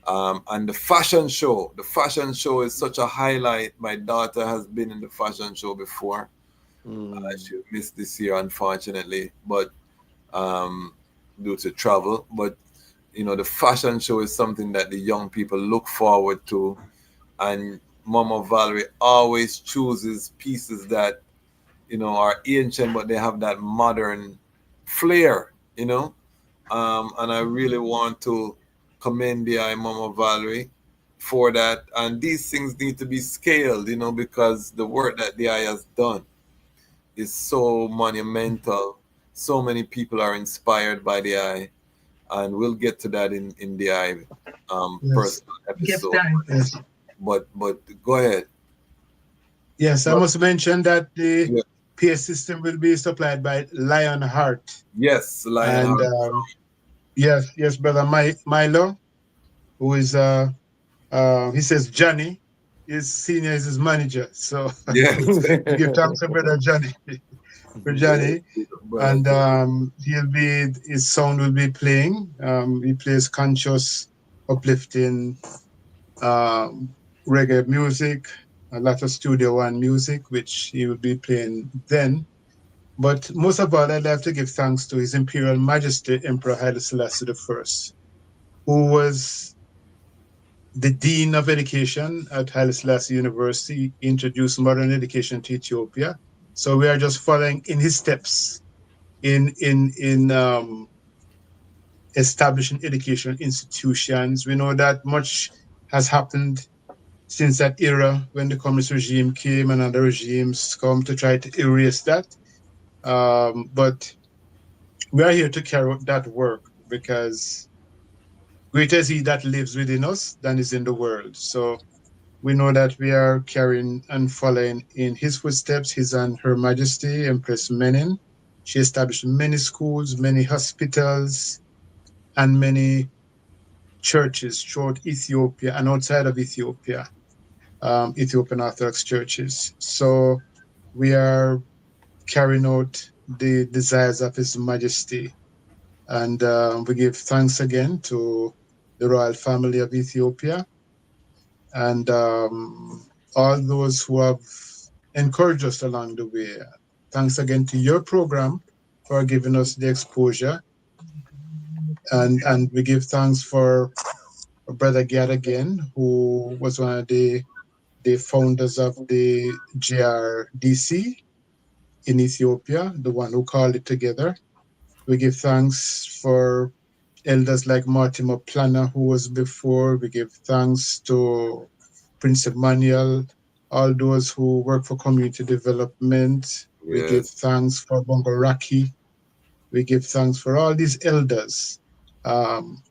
And the fashion show is such a highlight. My daughter has been in the fashion show before. She missed this year, unfortunately, but due to travel. But the fashion show is something that the young people look forward to, and Mama Valerie always chooses pieces that are ancient, but they have that modern flair. And I really want to commend the Mama Valerie for that. And these things need to be scaled, because the work that the I has done is so monumental. So many people are inspired by the I, and we'll get to that in the I Yes. personal Give episode. thanks. Yes. But go ahead. Yes, I But- must mention that the Yeah. PA system will be supplied by Lionheart. Yes, And Lionheart. yes, brother Milo, who is he says Johnny is senior is his manager. So Yes. we give thanks to brother Johnny for Johnny. And his sound will be playing. He plays conscious, uplifting reggae music, a lot of Studio One music, which he will be playing then. But most of all, I'd like to give thanks to His Imperial Majesty Emperor Haile Selassie I, who was the Dean of Education at Haile Selassie University, introduced modern education to Ethiopia. So we are just following in his steps in establishing educational institutions. We know that much has happened since that era when the communist regime came and other regimes come to try to erase that. But we are here to carry out that work, because greater is he that lives within us than is in the world. So we know that we are carrying and following in his footsteps, his and her majesty, Empress Menen. She established many schools, many hospitals, and many churches throughout Ethiopia and outside of Ethiopia, Ethiopian Orthodox churches. So we are carrying out the desires of His Majesty. And we give thanks again to the royal family of Ethiopia and all those who have encouraged us along the way. Thanks again to your program for giving us the exposure. And we give thanks for Brother Gad again, who was one of the founders of the GRDC in Ethiopia, the one who called it together. We give thanks for elders like Mortimer Planner, who was before. We give thanks to Prince Emmanuel, all those who work for community development. We give Yes. thanks for Bongo Raki. We give thanks for all these elders,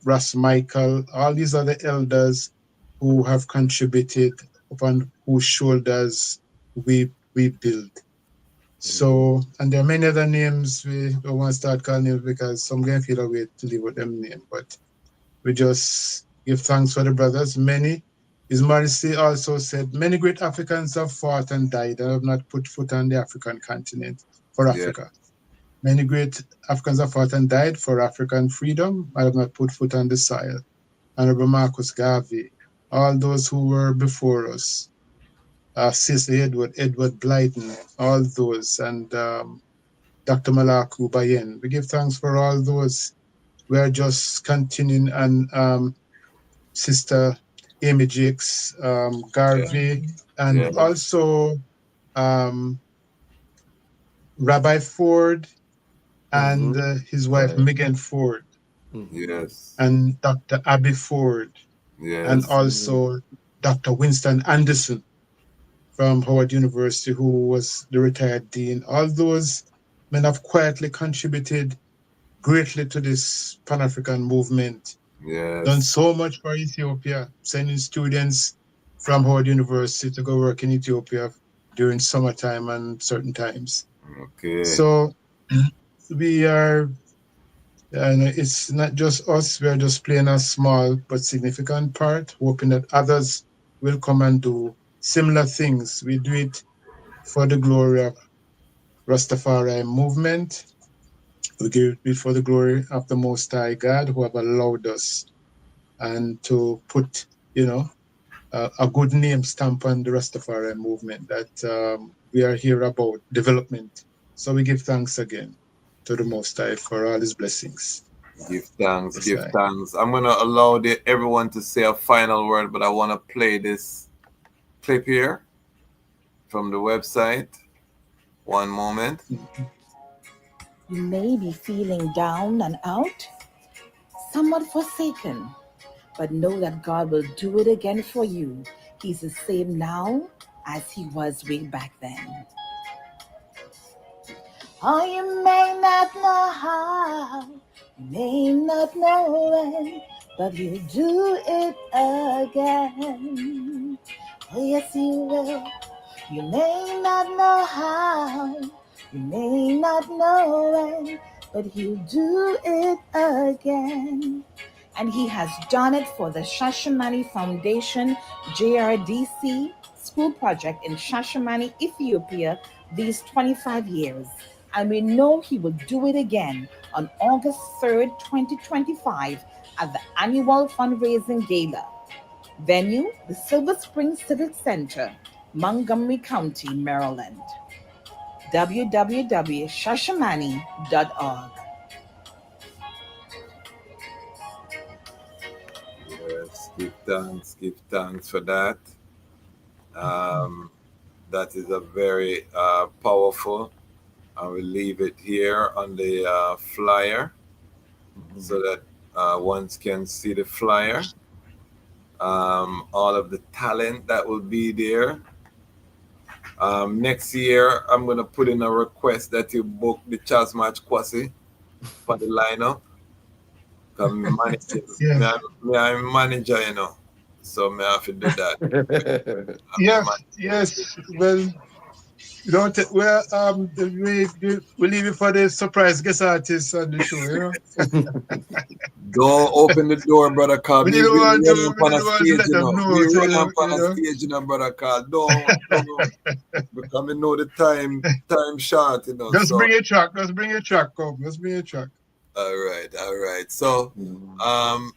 Ras Michael, all these other elders who have contributed, upon whose shoulders we build. So, and there are many other names we don't want to start calling names, because some going to feel a way to leave with them name, but we just give thanks for the brothers. Many, His Majesty also said, many great Africans have fought and died and have not put foot on the African continent for Yeah. Africa. Many great Africans have fought and died for African freedom and have not put foot on the soil. Honorable Marcus Garvey, all those who were before us, Cecil Edward Blyden, all those, and Dr. Malaku Bayen. We give thanks for all those. We are just continuing, and Sister Amy Jakes, Garvey, and Yeah. also Rabbi Ford and his wife Right. Megan Ford, Yes. and Dr. Abby Ford, and Yes. also Dr. Winston Anderson from Howard University, who was the retired dean. All those men have quietly contributed greatly to this Pan-African movement. Yes. Done so much for Ethiopia, sending students from Howard University to go work in Ethiopia during summertime and certain times. Okay. So we are, and it's not just us, we are just playing a small but significant part, hoping that others will come and do similar things. We do it for the glory of Rastafari movement. We give it for the glory of the Most High God who have allowed us and to put, a good name stamp on the Rastafari movement that we are here about development. So we give thanks again to the Most High for all his blessings. Give thanks, Yes, give I. thanks. I'm going to allow everyone to say a final word, but I want to play this clip here from the website. One moment. You may be feeling down and out, somewhat forsaken, but know that God will do it again for you. He's the same now as he was way back then. Oh, you may not know how, you may not know when, but he'll do it again. Oh, yes, he will. You may not know how, you may not know when, but he'll do it again. And he has done it for the Shashamane Foundation JRDC school project in Shashamane, Ethiopia, these 25 years. And we know he will do it again on August 3rd, 2025 at the annual fundraising gala. Venue, the Silver Spring Civic Center, Montgomery County, Maryland. www.shashamani.org. Yes, give thanks for that. That is a very powerful. I will leave it here on the flyer so that one can see the flyer. All of the talent that will be there. Next year, I'm going to put in a request that you book the DejazmatchKwasi for the lineup. I'm manager, so I have to do that. Yes. Well, we leave it for the surprise guest artist on the show, Don't open the door, brother Carl. We We didn't want run to up on a stage, let them know. We run up on a stage, brother Carl. Don't. Because we know the time short, Just so. bring your truck. Just bring your truck. Come. Just bring your truck. All right. So,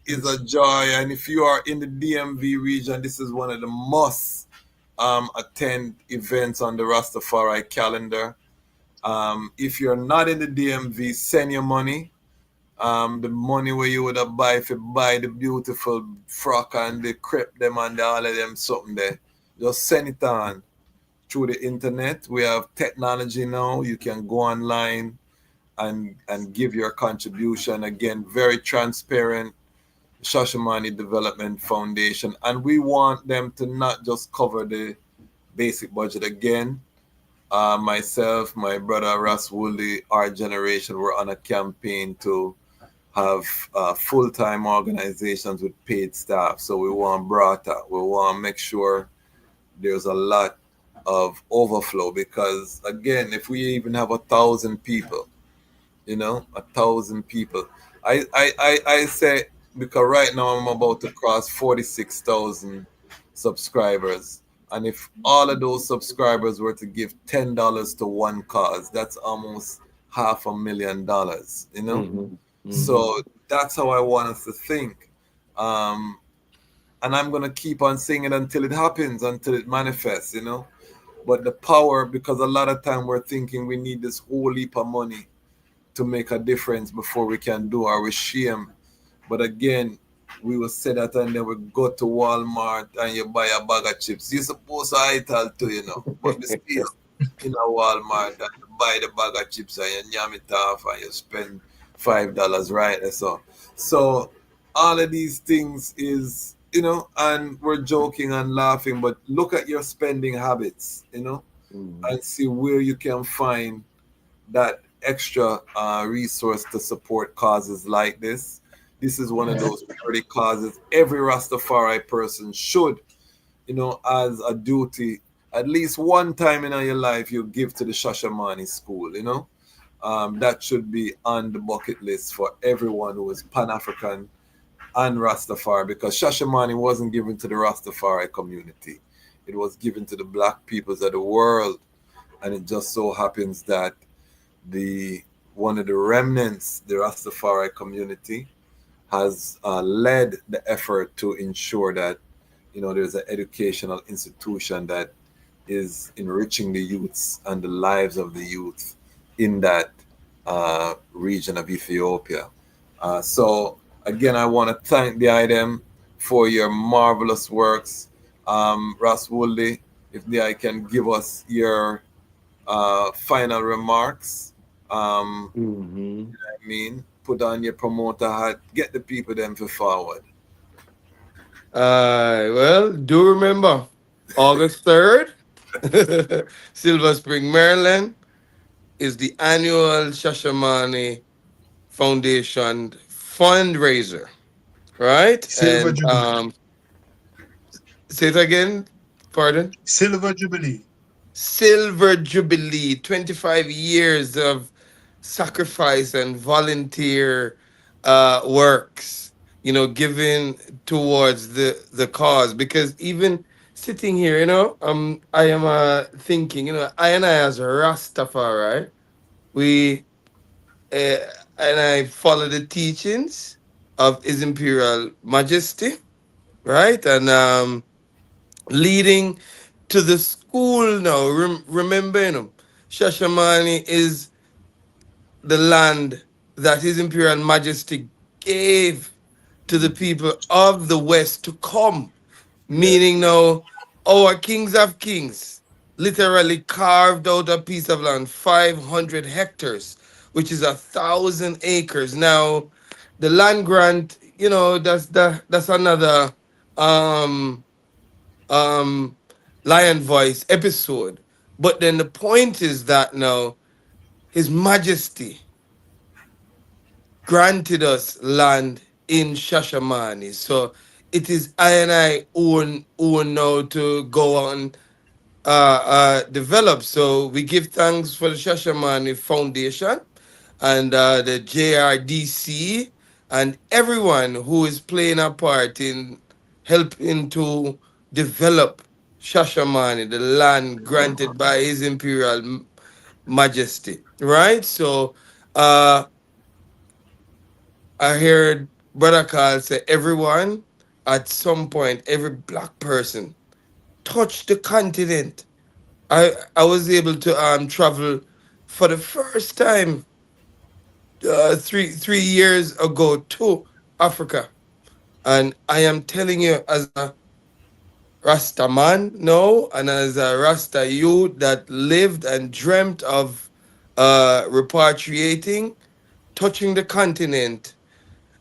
it's a joy, and if you are in the DMV region, this is one of the must attend events on the Rastafari calendar. If you're not in the DMV, send your money. The money where you would have buy if you buy the beautiful frock and the crepe them and all of them something there. Just send it on through the internet. We have technology now. You can go online and give your contribution. Again, very transparent. Shashamane Development Foundation, and we want them to not just cover the basic budget. Again, myself, my brother Ras Woolley, our generation, we're on a campaign to have full-time organizations with paid staff. So we want brata. We want to make sure there's a lot of overflow, because again, if we even have 1,000 people, 1,000 people, I say, because right now I'm about to cross 46,000 subscribers, and if all of those subscribers were to give $10 to one cause, that's almost $500,000, So that's how I want us to think, and I'm gonna keep on saying it until it happens, until it manifests, But the power, because a lot of time we're thinking we need this whole heap of money to make a difference before we can do our shame. But again, we will say that and then we go to Walmart and you buy a bag of chips. You're supposed to ital too, but the space in a Walmart and you buy the bag of chips and you yam it off and you spend $5, right? So all of these things is, and we're joking and laughing, but look at your spending habits, and see where you can find that extra resource to support causes like this. This is one of those pretty causes every Rastafari person should, as a duty, at least one time in your life you give to the Shashamane school. That should be on the bucket list for everyone who is Pan-African and Rastafari, because Shashamane wasn't given to the Rastafari community. It was given to the black peoples of the world. And it just so happens that the one of the remnants, the Rastafari community, has led the effort to ensure that there's an educational institution that is enriching the youths and the lives of the youth in that region of Ethiopia. So again, I want to thank the IDEM for your marvelous works. Ras Woolley, if I can give us your final remarks. Put on your promoter hat, get the people them for forward. Well, do remember August 3rd, Silver Spring, Maryland, is the annual Shashamane Foundation fundraiser, right? Silver And Jubilee. say it again, pardon? Silver Jubilee. Silver Jubilee, 25 years of sacrifice and volunteer works, given towards the cause. Because even sitting here, I am thinking, I and I as a Rastafari, we uh, and I follow the teachings of His Imperial Majesty, right? And leading to the school now. Remember, Shashamane is the land that His Imperial Majesty gave to the people of the West to come. Meaning now, our kings of kings literally carved out a piece of land, 500 hectares, which is 1,000 acres. Now, the land grant, that's another um um Lion Voice episode. But then the point is that now His Majesty granted us land in Shashamane. So it is I and I own now to go on develop. So we give thanks for the Shashamane Foundation and the JRDC and everyone who is playing a part in helping to develop Shashamane, the land granted by His Imperial Majesty. Right? So I heard Brother Carl say everyone at some point, every black person touched the continent. I was able to travel for the first time 3 years ago to Africa, and I am telling you, as a Rasta man now, and as a Rasta youth that lived and dreamt of repatriating, touching the continent,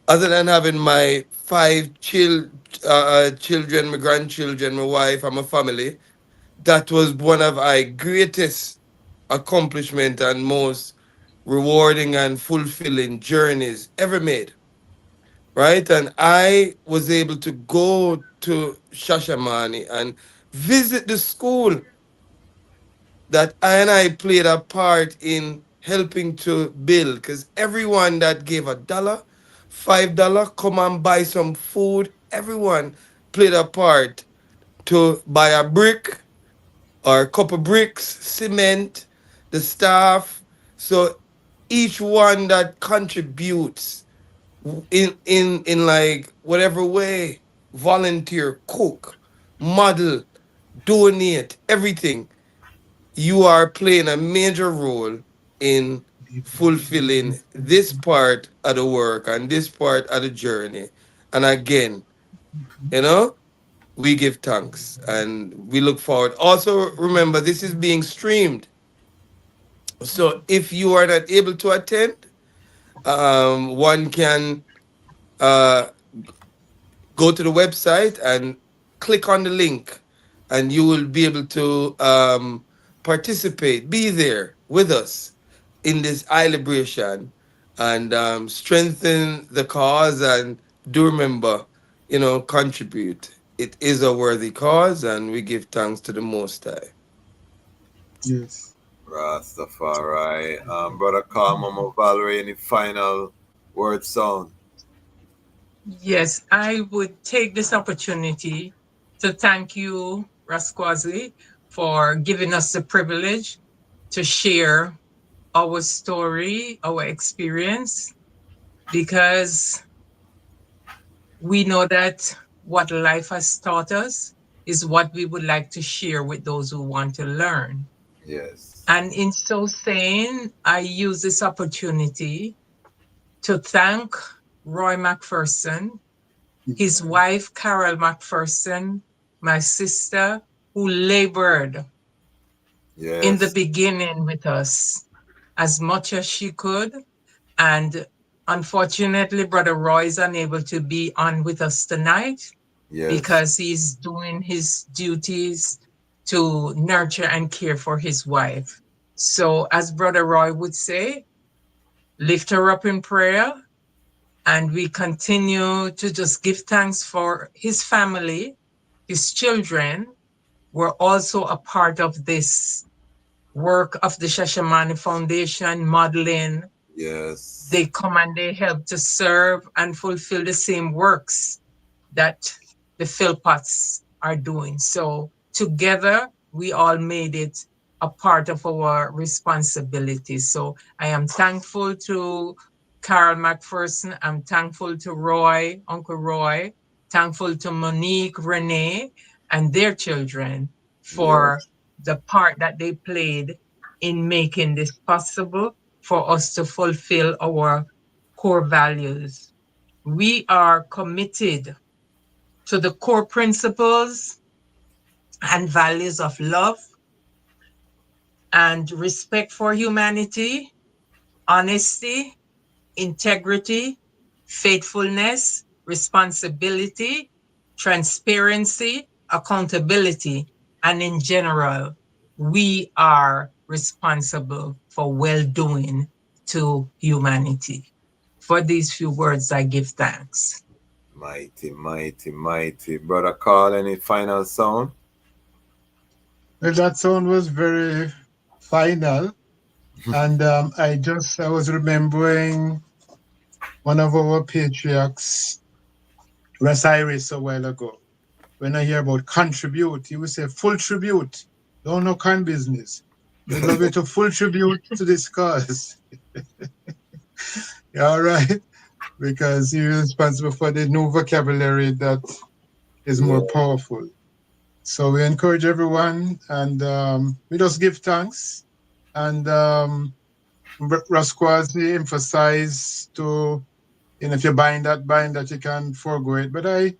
other than having my five children, my grandchildren, my wife, and my family, that was one of my greatest accomplishment and most rewarding and fulfilling journeys ever made. Right? And I was able to go to Shashamane and visit the school that I and I played a part in helping to build. Because everyone that gave $1, $5, come and buy some food, everyone played a part to buy a brick or a couple bricks, cement, the staff. So each one that contributes in like whatever way, volunteer, cook, model, donate, everything, you are playing a major role in fulfilling this part of the work and this part of the journey. And again, you know, we give thanks and we look forward. Also, remember, this is being streamed. So if you are not able to attend, one can uh, go to the website and click on the link, and you will be able to participate, be there with us in this eye liberation and strengthen the cause, and do remember, contribute. It is a worthy cause, and we give thanks to the Most High. Yes. Ras Tafari. Brother Carl, Mama Valerie, any final word sound? Yes, I would take this opportunity to thank you, Rasquazi, for giving us the privilege to share our story, our experience, because we know that what life has taught us is what we would like to share with those who want to learn. Yes. And in so saying, I use this opportunity to thank Roy McPherson, his wife, Carol McPherson, my sister, who labored in the Yes. beginning with us as much as she could. And unfortunately, Brother Roy is unable to be on with us tonight Yes. because he's doing his duties to nurture and care for his wife. So, as Brother Roy would say, lift her up in prayer. And we continue to just give thanks for his family, his children were also a part of this work of the Shashamane Foundation, modeling. Yes. They come and they help to serve and fulfill the same works that the Philpotts are doing. So together, we all made it a part of our responsibility. So I am thankful to Carol McPherson. I'm thankful to Roy, Uncle Roy, thankful to Monique, Renee, and their children for the part that they played in making this possible for us to fulfill our core values. We are committed to the core principles and values of love and respect for humanity, honesty, integrity, faithfulness, responsibility, transparency, accountability, and in general, we are responsible for well-doing to humanity. For these few words, I give thanks. Mighty, mighty, mighty. Brother Carl, any final sound? Well, that sound was very final. And I was remembering one of our patriarchs, Ras Iris, a while ago. When I hear about contribute, he would say full tribute. Don't know con business. We'd love you to full tribute to this cause. Yeah, all right. Because you're responsible for the new vocabulary that is more powerful. So we encourage everyone, and we just give thanks. And Rasquazi emphasized to, if you're buying that, you can forego it. But I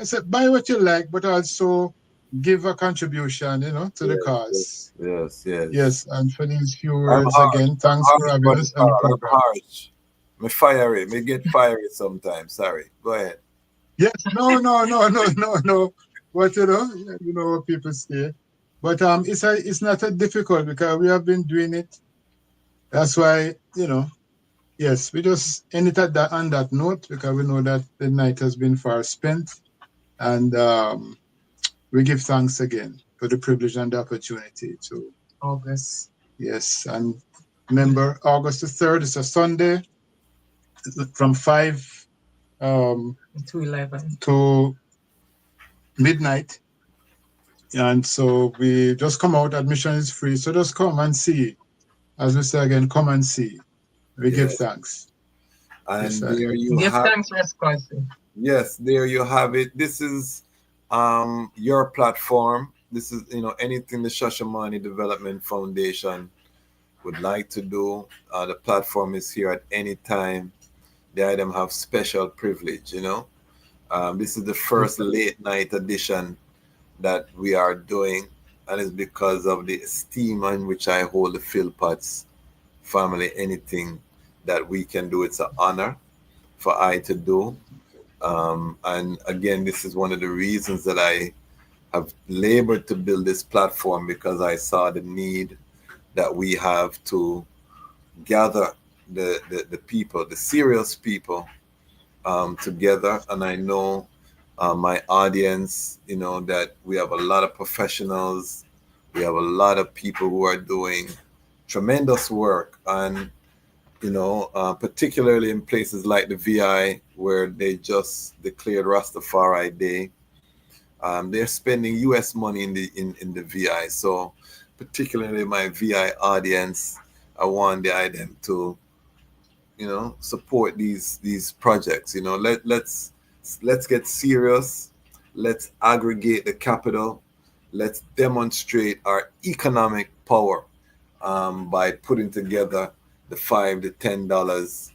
said, buy what you like, but also give a contribution, to the cause. Yes, yes. Yes, and for these few I'm words harsh. again, thanks for having us on the I'm program. harsh. Me fiery. Me get fiery sometimes. Sorry. Go ahead. Yes, no. But you know what people say. But it's not a difficult because we have been doing it. That's why, yes, we just end it on that note because we know that the night has been far spent. And we give thanks again for the privilege and the opportunity to August. Yes, and remember, August the 3rd is a Sunday from 5 to 11 to midnight. And so we just come out, admission is free. So just come and see. As we say again, come and see. We give thanks. And Yes, there you give have thanks, Rasquazi. Yes, there you have it. This is your platform. This is anything the Shashamane Development Foundation would like to do. The platform is here at any time. The item have special privilege. This is the first late night edition that we are doing, and it's because of the esteem in which I hold the Philpotts family. Anything that we can do, it's an honor for I to do. And again, this is one of the reasons that I have labored to build this platform, because I saw the need that we have to gather the people, the serious people, together. And I know my audience, you know, that we have a lot of professionals, we have a lot of people who are doing tremendous work, and you know, particularly in places like the VI where they just declared Rastafari Day. They're spending U.S. money in the VI. So, particularly my VI audience, I want them to, you know, support these projects. You know, let's get serious. Let's aggregate the capital. Let's demonstrate our economic power by putting together the $5 to $10.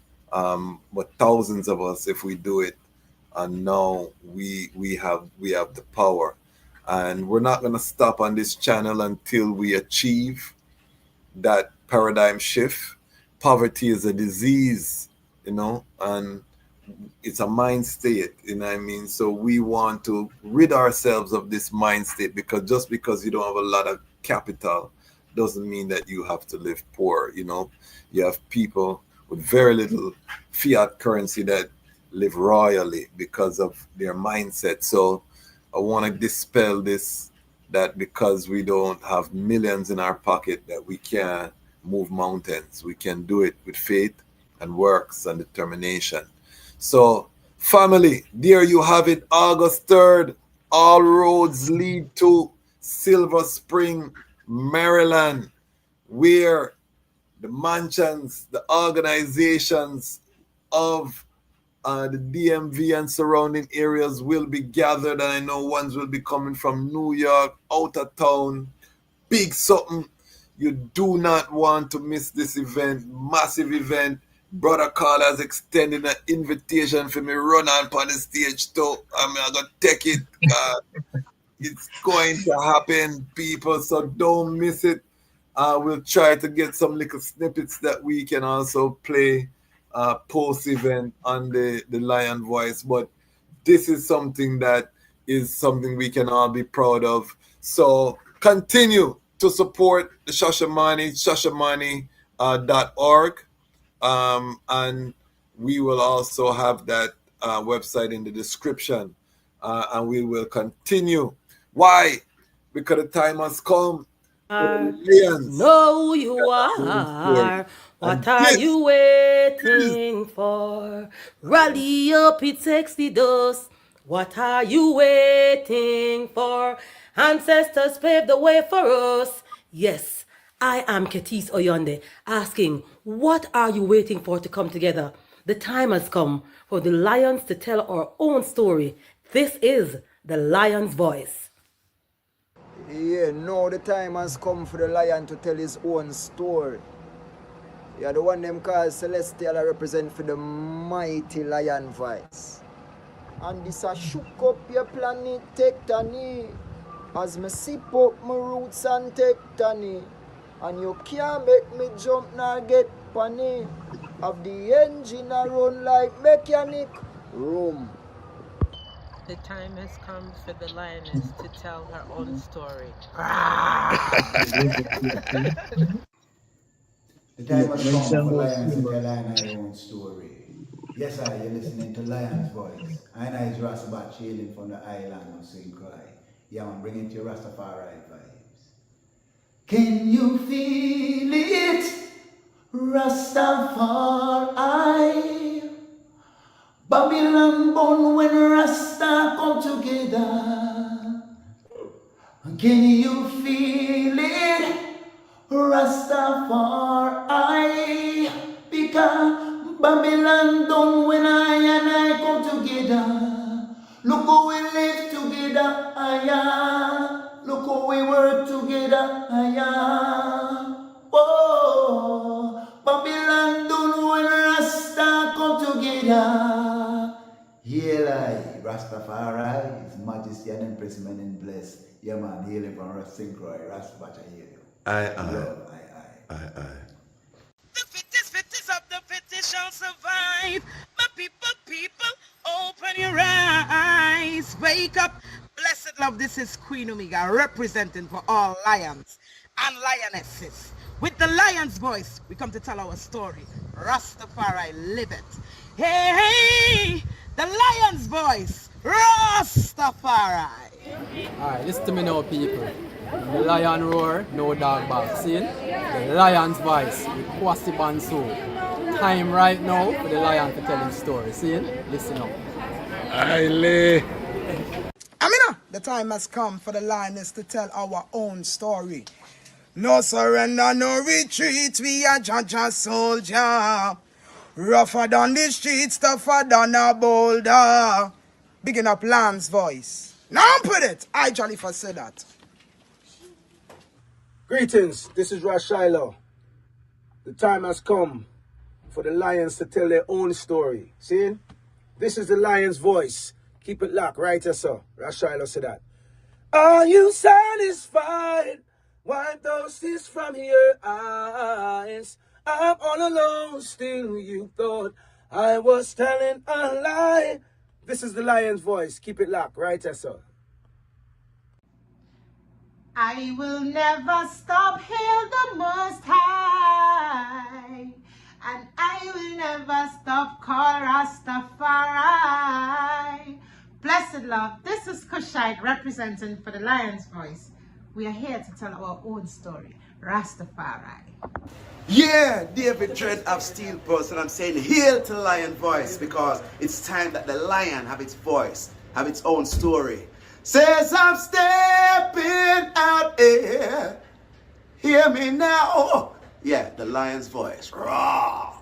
But thousands of us, if we do it, and now we have the power, and we're not going to stop on this channel until we achieve that paradigm shift. Poverty is a disease, you know, and it's a mind state, you know what I mean? So we want to rid ourselves of this mind state, because just because you don't have a lot of capital doesn't mean that you have to live poor, you know. You have people with very little fiat currency that live royally because of their mindset. So I want to dispel this, that because we don't have millions in our pocket that we can't move mountains. We can do it with faith and works and determination. So, family, there you have it, August 3rd. All roads lead to Silver Spring, Maryland, where the mansions, the organizations of the DMV and surrounding areas will be gathered. And I know ones will be coming from New York, out of town, big something. You do not want to miss this event, massive event. Brother Carl has extended an invitation for me run on the stage too. I'm gonna take it. It's going to happen, people, so don't miss it. We'll try to get some little snippets that we can also play post event on the Lion Voice. But this is something that is something we can all be proud of. So continue to support the Shashamane, Shashamane.org. And we will also have that website in the description. And we will continue. Why? Because the time has come. Know who you are. What are you waiting for? Rally up, it takes the dust. What are you waiting for? Ancestors paved the way for us. Yes, I am Ketis Oyonde, asking, what are you waiting for to come together? The time has come for the lions to tell our own story. This is the Lion's Voice. Yeah, now the time has come for the lion to tell his own story. Yeah, the one them called Celestial represent for the mighty lion voice. And this a shook up your planet tectonic. As me sip up my roots and tectonic. And you can't make me jump nor get panic. Have the engine a run like mechanic. Room. The time has come for the lioness to tell her own story. The time has come for lions to tell our own story. Yes, you're listening to Lion's Voice. I is Ras Tafari hailing from the island of St. Croix. Yeah, I'm bringing to you Rastafari vibes. Can you feel it? Rastafari. Babylon born when Rasta come together. Can you feel it? Rastafari, because Babylon done when I and I come together. Look how we live together, look how we work together, Oh, Babylon done when Rasta come together. Haile, Rastafari, His Majesty and Empress Men in Bless. Yeah man, hailing from St. Croix, Rastafari, I hear you. Aye. The fittest of the fittest shall survive. My people, open your eyes. Wake up. Blessed love, this is Queen Omega representing for all lions and lionesses. With the lion's voice, we come to tell our story. Ras Tafari, live it. Hey, the lion's voice, Ras Tafari. Alright, listen to me now, people. The lion roar, no dog bark. See? The lion's voice with Kwasi Bonsu. Time right now for the lion to tell his story. See? Listen up. Haile. Amina, the time has come for the lioness to tell our own story. No surrender, no retreat, we are Jaja soldier. Rougher than the streets, tougher than a boulder. Bigging up Lamb's voice. Now put it, I jolly for say that. Greetings, this is Ras Tafari. The time has come for the lions to tell their own story. See? This is the lion's voice. Keep it locked, right, sir? Ras Tafari said that. Are you satisfied? Wipe those tears from your eyes. I'm all alone, still you thought I was telling a lie. This is the lion's voice. Keep it locked, right, sir? I will never stop, hail the Most High, and I will never stop, call Ras Tafari. Blessed love, this is Kushite representing for the Lion's Voice. We are here to tell our own story, Ras Tafari. Yeah, David Dread of Steel Person. I'm saying hail to Lion Voice because it's time that the lion have its voice, have its own story. Says I'm stepping out here. Hear me now. Yeah, the lion's voice. Raw.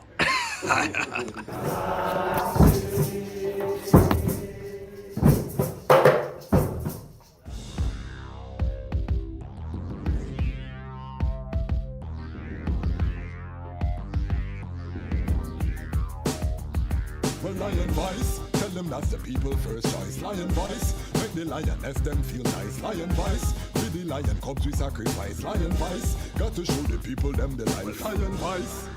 Well, lion voice, tell them that's the people first choice. Lion voice, make the lioness them feel nice. Lion voice, with the lion cubs we sacrifice. Lion voice, got to show the people them the life. Lion voice.